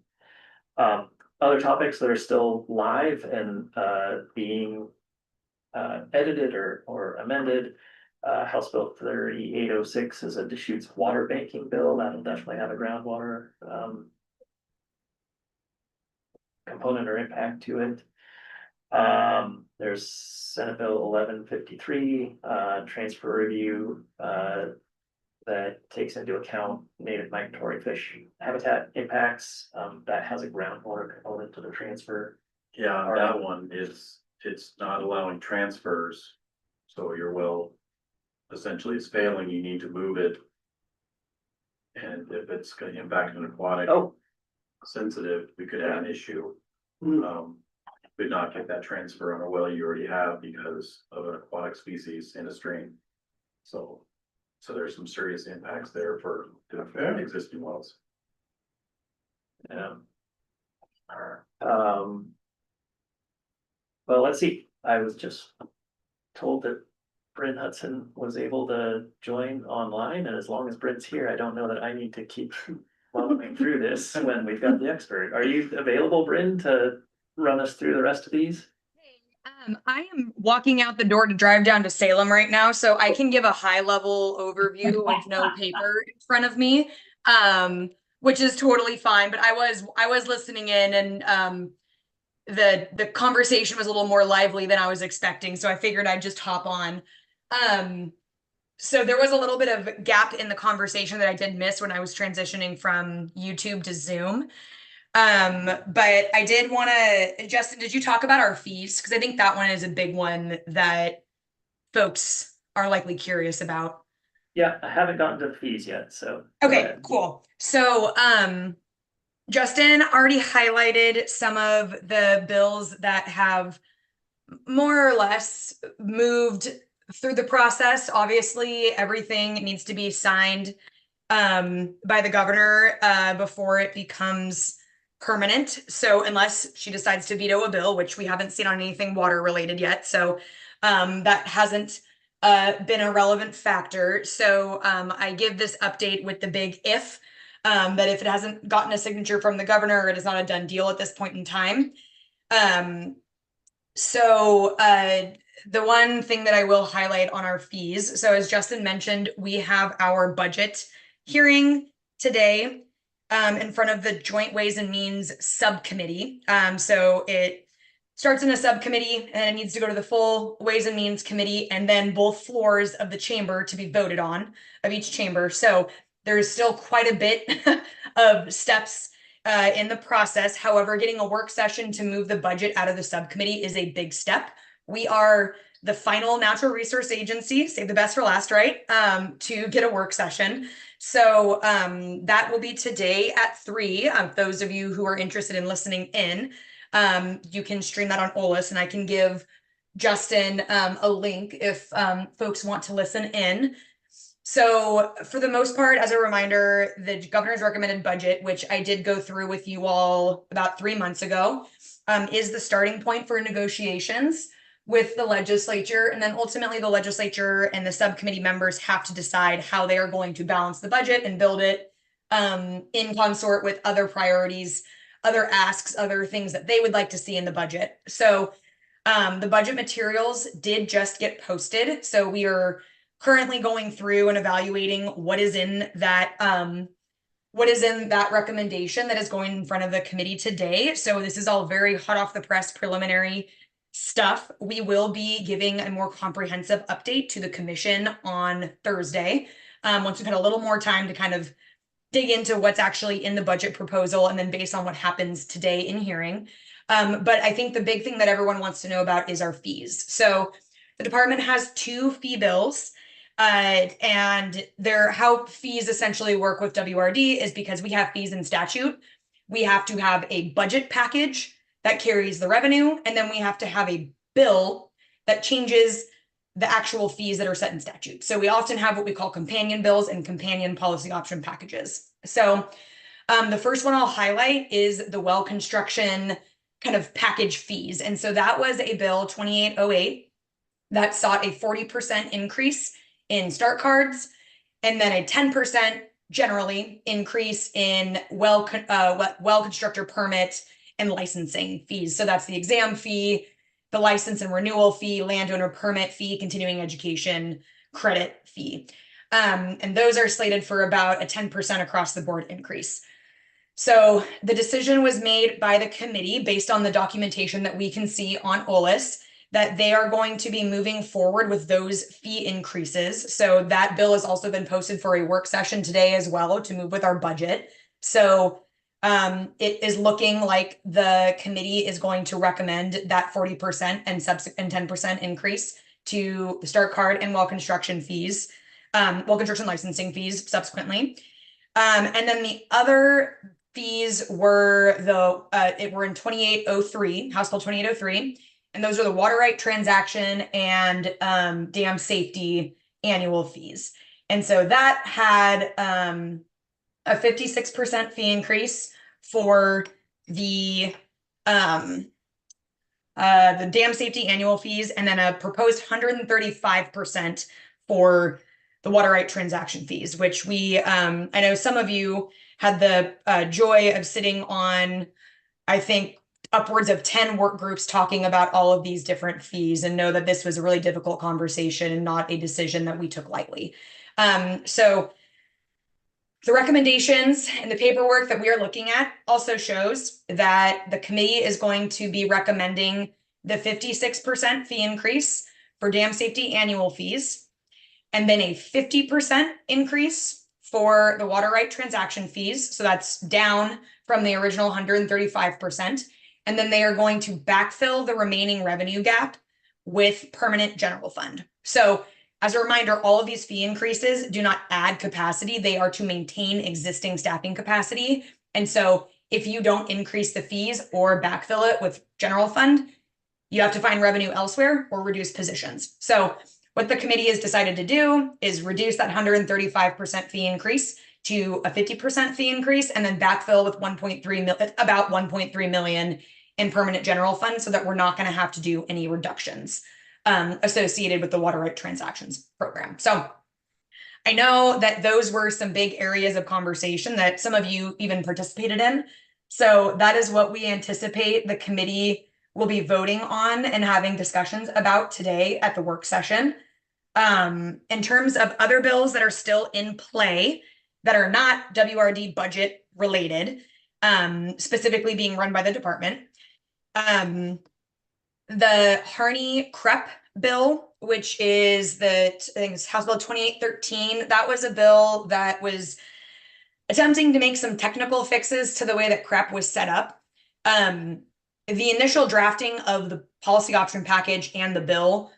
Other topics that are still live and being edited or amended. House Bill 3806 is a Deschutes water banking bill. That'll definitely have a groundwater component or impact to it. There's Senate Bill 1153, transfer review that takes into account native migratory fish habitat impacts. That has a groundwater component to the transfer. Yeah, that one is, it's not allowing transfers. So your well essentially is failing, you need to move it. And if it's going to impact an aquatic sensitive, we could have an issue. Would not get that transfer on a well you already have because of an aquatic species in a stream. So there's some serious impacts there for existing wells. Yeah. Well, let's see. I was just told that Bryn Hudson was able to join online, and as long as Bryn's here, I don't know that I need to keep following through this when we've got the expert. Are you available, Bryn, to run us through the rest of these? I am walking out the door to drive down to Salem right now, so I can give a high level overview with no paper in front of me, which is totally fine. But I was listening in, and the conversation was a little more lively than I was expecting, so I figured I'd just hop on. So there was a little bit of gap in the conversation that I did miss when I was transitioning from YouTube to Zoom. But I did want to, Justin, did you talk about our fees? Because I think that one is a big one that folks are likely curious about. Yeah, I haven't gotten to the fees yet, so. Okay, cool. So, Justin already highlighted some of the bills that have more or less moved through the process. Obviously, everything needs to be signed by the governor before it becomes permanent. So unless she decides to veto a bill, which we haven't seen on anything water related yet, so that hasn't been a relevant factor. So I give this update with the big if, that if it hasn't gotten a signature from the governor, it is not a done deal at this point in time. So the one thing that I will highlight on our fees, so as Justin mentioned, we have our budget hearing today in front of the Joint Ways and Means Subcommittee. So it starts in a subcommittee and it needs to go to the full Ways and Means Committee and then both floors of the chamber to be voted on, of each chamber. So there's still quite a bit of steps in the process. However, getting a work session to move the budget out of the subcommittee is a big step. We are the final natural resource agency, save the best for last, right? To get a work session. So that will be today at 3. Those of you who are interested in listening in, you can stream that on OLIS, and I can give Justin a link if folks want to listen in. So for the most part, as a reminder, the governor's recommended budget, which I did go through with you all about 3 months ago, is the starting point for negotiations with the legislature. And then ultimately the legislature and the subcommittee members have to decide how they are going to balance the budget and build it in consort with other priorities, other asks, other things that they would like to see in the budget. So the budget materials did just get posted. So we are currently going through and evaluating what is in that recommendation that is going in front of the committee today. So this is all very hot off the press preliminary stuff. We will be giving a more comprehensive update to the commission on Thursday, once we've had a little more time to kind of dig into what's actually in the budget proposal and then based on what happens today in hearing. But I think the big thing that everyone wants to know about is our fees. So the department has 2 fee bills. And how fees essentially work with WRD is because we have fees in statute. We have to have a budget package that carries the revenue, and then we have to have a bill that changes the actual fees that are set in statute. So we often have what we call companion bills and companion policy option packages. So the first one I'll highlight is the well construction kind of package fees. And so that was a bill 2808 that sought a 40% increase in start cards, and then a 10% generally increase in well constructor permit and licensing fees. So that's the exam fee, the license and renewal fee, landowner permit fee, continuing education credit fee. And those are slated for about a 10% across the board increase. So the decision was made by the committee based on the documentation that we can see on OLIS that they are going to be moving forward with those fee increases. So that bill has also been posted for a work session today as well to move with our budget. So it is looking like the committee is going to recommend that 40% and 10% increase to the start card and well construction fees, well construction licensing fees subsequently. And then the other fees were were in 2803, House Bill 2803. And those are the water right transaction and dam safety annual fees. And so that had a 56% fee increase for the dam safety annual fees, and then a proposed 135% for the water right transaction fees, which we, I know some of you had the joy of sitting on, I think, upwards of 10 work groups talking about all of these different fees, and know that this was a really difficult conversation and not a decision that we took lightly. So the recommendations and the paperwork that we are looking at also shows that the committee is going to be recommending the 56% fee increase for dam safety annual fees, and then a 50% increase for the water right transaction fees. So that's down from the original 135%. And then they are going to backfill the remaining revenue gap with permanent general fund. So As a reminder, all of these fee increases do not add capacity. They are to maintain existing staffing capacity. And so if you don't increase the fees or backfill it with general fund, you have to find revenue elsewhere or reduce positions. So what the committee has decided to do is reduce that 135% fee increase to a 50% fee increase, and then backfill with about 1.3 million in permanent general fund, so that we're not going to have to do any reductions associated with the water right transactions program. So I know that those were some big areas of conversation that some of you even participated in. So that is what we anticipate the committee will be voting on and having discussions about today at the work session. In terms of other bills that are still in play that are not WRD budget related, specifically being run by the department, the Harney CREP bill, which is I think it's House Bill 2813, that was a bill that was attempting to make some technical fixes to the way that CREP was set up. The initial drafting of the policy option package and the bill,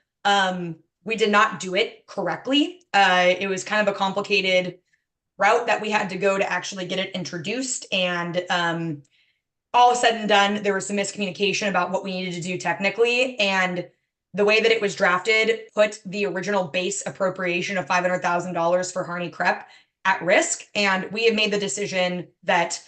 we did not do it correctly. It was kind of a complicated route that we had to go to actually get it introduced. And all said and done, there was some miscommunication about what we needed to do technically. And the way that it was drafted put the original base appropriation of $500,000 for Harney CREP at risk. And we have made the decision that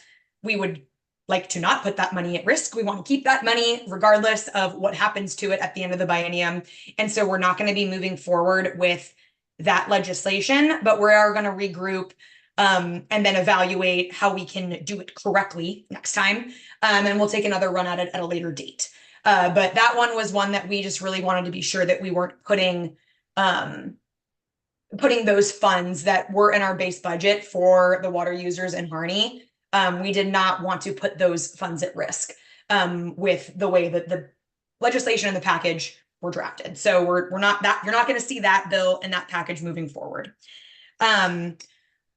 we would like to not put that money at risk. We want to keep that money regardless of what happens to it at the end of the biennium. And so we're not going to be moving forward with that legislation, but we are going to regroup and then evaluate how we can do it correctly next time. And we'll take another run at it at a later date. But that one was one that we just really wanted to be sure that we weren't putting those funds that were in our base budget for the water users in Harney. We did not want to put those funds at risk with the way that the legislation and the package were drafted. So you're not going to see that bill and that package moving forward.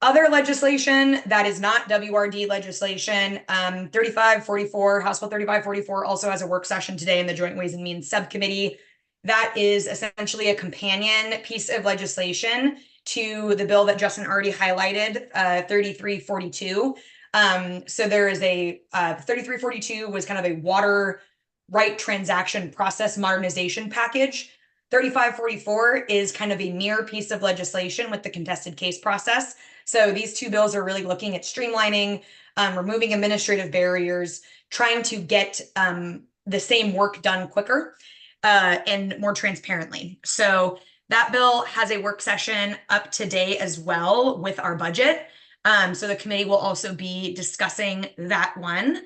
Other legislation that is not WRD legislation, 3544, House Bill 3544 also has a work session today in the Joint Ways and Means Subcommittee. That is essentially a companion piece of legislation to the bill that Justin already highlighted, 3342. So there is 3342 was kind of a water right transaction process modernization package. 3544 is kind of a mirror piece of legislation with the contested case process. So these two bills are really looking at streamlining, removing administrative barriers, trying to get the same work done quicker and more transparently. So that bill has a work session up today as well with our budget. So the committee will also be discussing that one.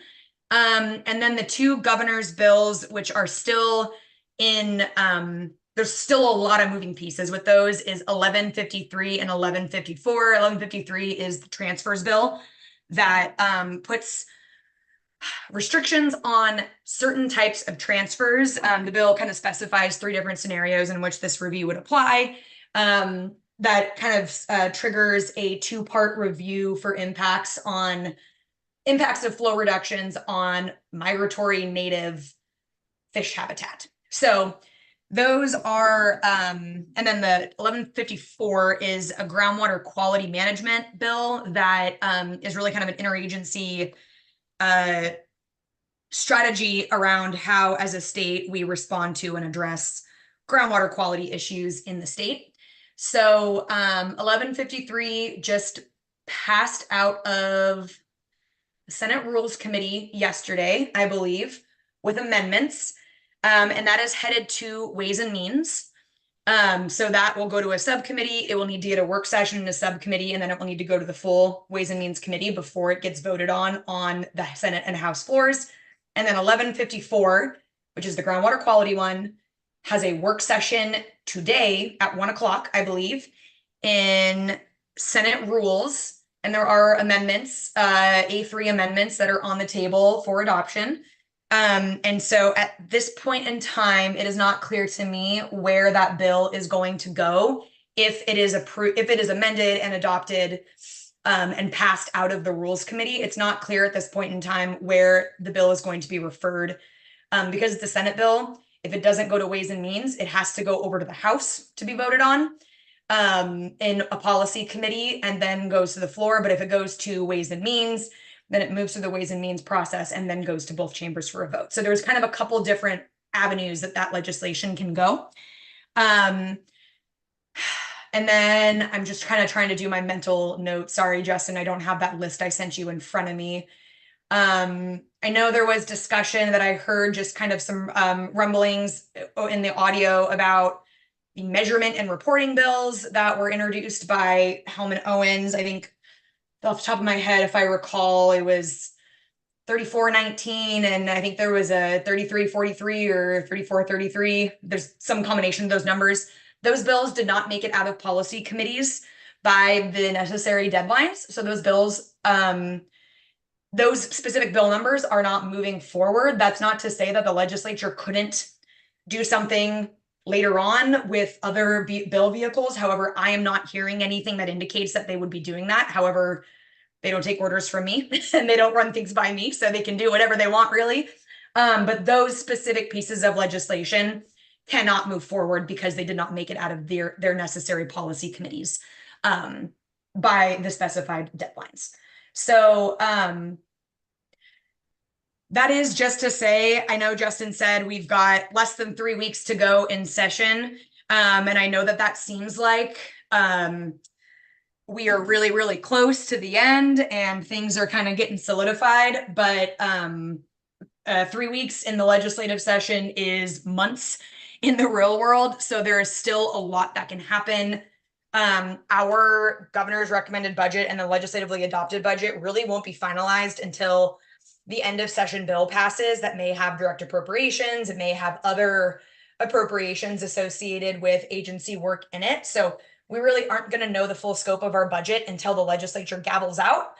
And then the two governor's bills, which are still in, there's still a lot of moving pieces with those, is 1153 and 1154. 1153 is the transfers bill that puts restrictions on certain types of transfers. The bill kind of specifies 3 different scenarios in which this review would apply. That kind of triggers a 2-part review for impacts of flow reductions on migratory native fish habitat. So those are, and then the 1154 is a groundwater quality management bill that is really kind of an interagency strategy around how, as a state, we respond to and address groundwater quality issues in the state. So 1153 just passed out of the Senate Rules Committee yesterday, I believe, with amendments. And that is headed to Ways and Means. So that will go to a subcommittee. It will need to get a work session in a subcommittee, and then it will need to go to the full Ways and Means Committee before it gets voted on the Senate and House floors. And then 1154, which is the groundwater quality one, has a work session today at 1 o'clock, I believe, in Senate Rules. And there are amendments, A3 amendments that are on the table for adoption. And so at this point in time, it is not clear to me where that bill is going to go. If it is amended and adopted and passed out of the Rules Committee, it's not clear at this point in time where the bill is going to be referred. Because it's a Senate bill, if it doesn't go to Ways and Means, it has to go over to the House to be voted on. in a policy committee and then goes to the floor. But if it goes to Ways and Means, then it moves through the Ways and Means process and then goes to both chambers for a vote. So there's kind of a couple different avenues that legislation can go. And then I'm just kind of trying to do my mental notes. Sorry, Justin, I don't have that list I sent you in front of me. I know there was discussion that I heard, just kind of some rumblings in the audio about the measurement and reporting bills that were introduced by Hellman Owens. I think off the top of my head, if I recall, it was 3419, and I think there was a 3343 or 3433. There's some combination of those numbers. Those bills did not make it out of policy committees by the necessary deadlines. So those bills, those specific bill numbers are not moving forward. That's not to say that the legislature couldn't do something later on with other bill vehicles. However, I am not hearing anything that indicates that they would be doing that. However, they don't take orders from me and they don't run things by me, so they can do whatever they want, really. But those specific pieces of legislation cannot move forward because they did not make it out of their necessary policy committees by the specified deadlines. So that is just to say, I know Justin said we've got less than 3 weeks to go in session. And I know that seems like we are really, really close to the end and things are kind of getting solidified, but 3 weeks in the legislative session is months in the real world. So there is still a lot that can happen. Our governor's recommended budget and the legislatively adopted budget really won't be finalized until the end of session bill passes. That may have direct appropriations. It may have other appropriations associated with agency work in it. So we really aren't going to know the full scope of our budget until the legislature gavels out.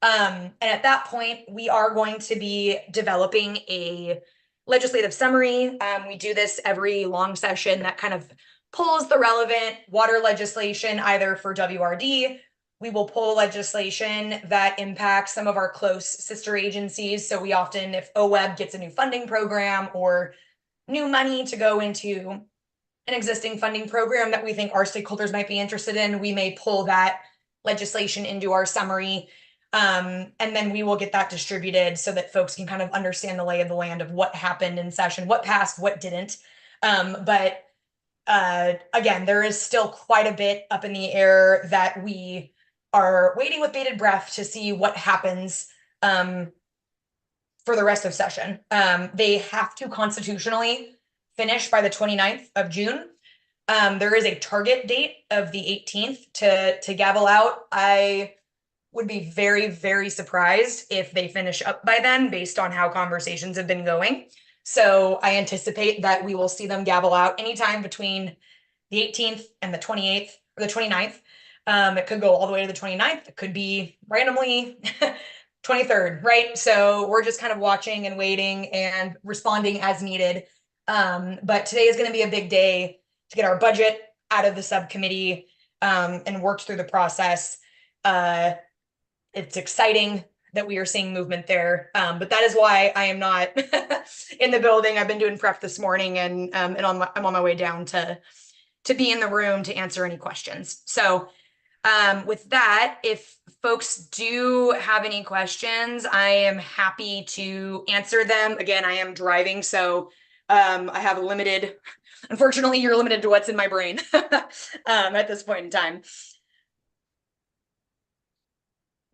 And at that point, we are going to be developing a legislative summary. We do this every long session that kind of pulls the relevant water legislation, either for WRD. We will pull legislation that impacts some of our close sister agencies. So we often, if OWEB gets a new funding program or new money to go into an existing funding program that we think our stakeholders might be interested in, we may pull that legislation into our summary. And then we will get that distributed so that folks can kind of understand the lay of the land of what happened in session, what passed, what didn't. But again, there is still quite a bit up in the air that we are waiting with bated breath to see what happens for the rest of session. They have to constitutionally finish by the 29th of June. There is a target date of the 18th to gavel out. I would be very, very surprised if they finish up by then based on how conversations have been going. So I anticipate that we will see them gavel out anytime between the 18th and the 28th or the 29th. It could go all the way to the 29th. It could be randomly 23rd, right? So we're just kind of watching and waiting and responding as needed. But today is going to be a big day to get our budget out of the subcommittee and worked through the process. It's exciting that we are seeing movement there. But that is why I am not in the building. I've been doing prep this morning and I'm on my way down to be in the room to answer any questions. So with that, if folks do have any questions, I am happy to answer them. Again, I am driving, so I have unfortunately, you're limited to what's in my brain at this point in time.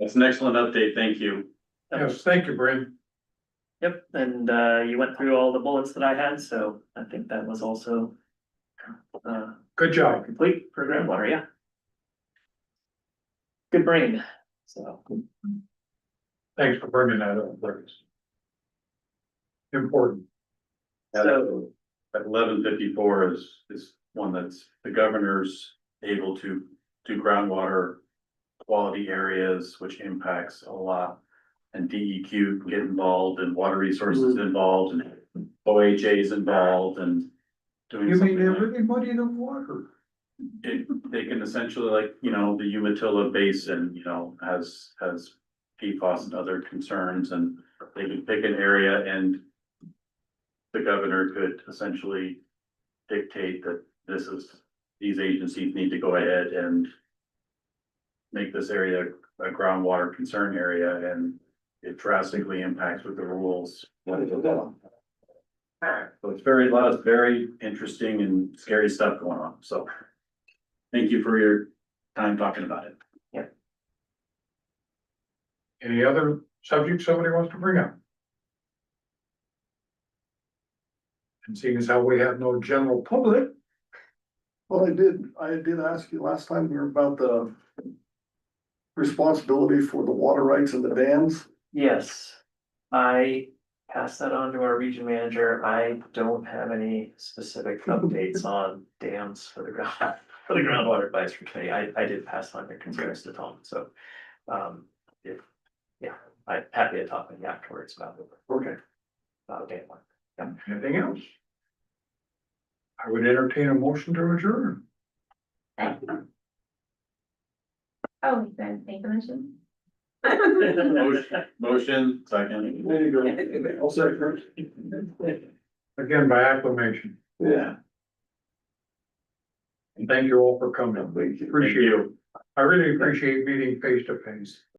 That's an excellent update. Thank you. Yes, thank you, Bryn. Yep, and you went through all the bullets that I had, so I think that was also Good job. complete for groundwater, yeah. Good brain, so. Thanks for bringing that up, Briggs. Important. So, At 1154 is one that's the governor's able to do groundwater quality areas, which impacts a lot. And DEQ can get involved and water resources involved and OHA is involved and doing You something mean like. everybody in the water? They can essentially, like, the Umatilla Basin, has PFAS and other concerns, and they can pick an area and the governor could essentially dictate that this is these agencies need to go ahead and make this area a groundwater concern area, and it drastically impacts with the rules. So it's a lot of very interesting and scary stuff going on, so thank you for your time talking about it. Any other subjects somebody wants to bring up? And seeing as how we have no general public, Well, I did ask you last time we were about the responsibility for the water rights and the dams. Yes, I passed that on to our region manager. I don't have any specific updates on dams for the groundwater advisory committee. I did pass on your concerns to Tom, so. I'm happy to talk with you afterwards about it. Okay. About day one. anything else? I would entertain a motion to adjourn. Oh, you guys make the motion? Motion, second. There you go. I'll second. Again, by acclamation. Yeah. And thank you all for coming. Thank you. Appreciate it. I really appreciate meeting face to face.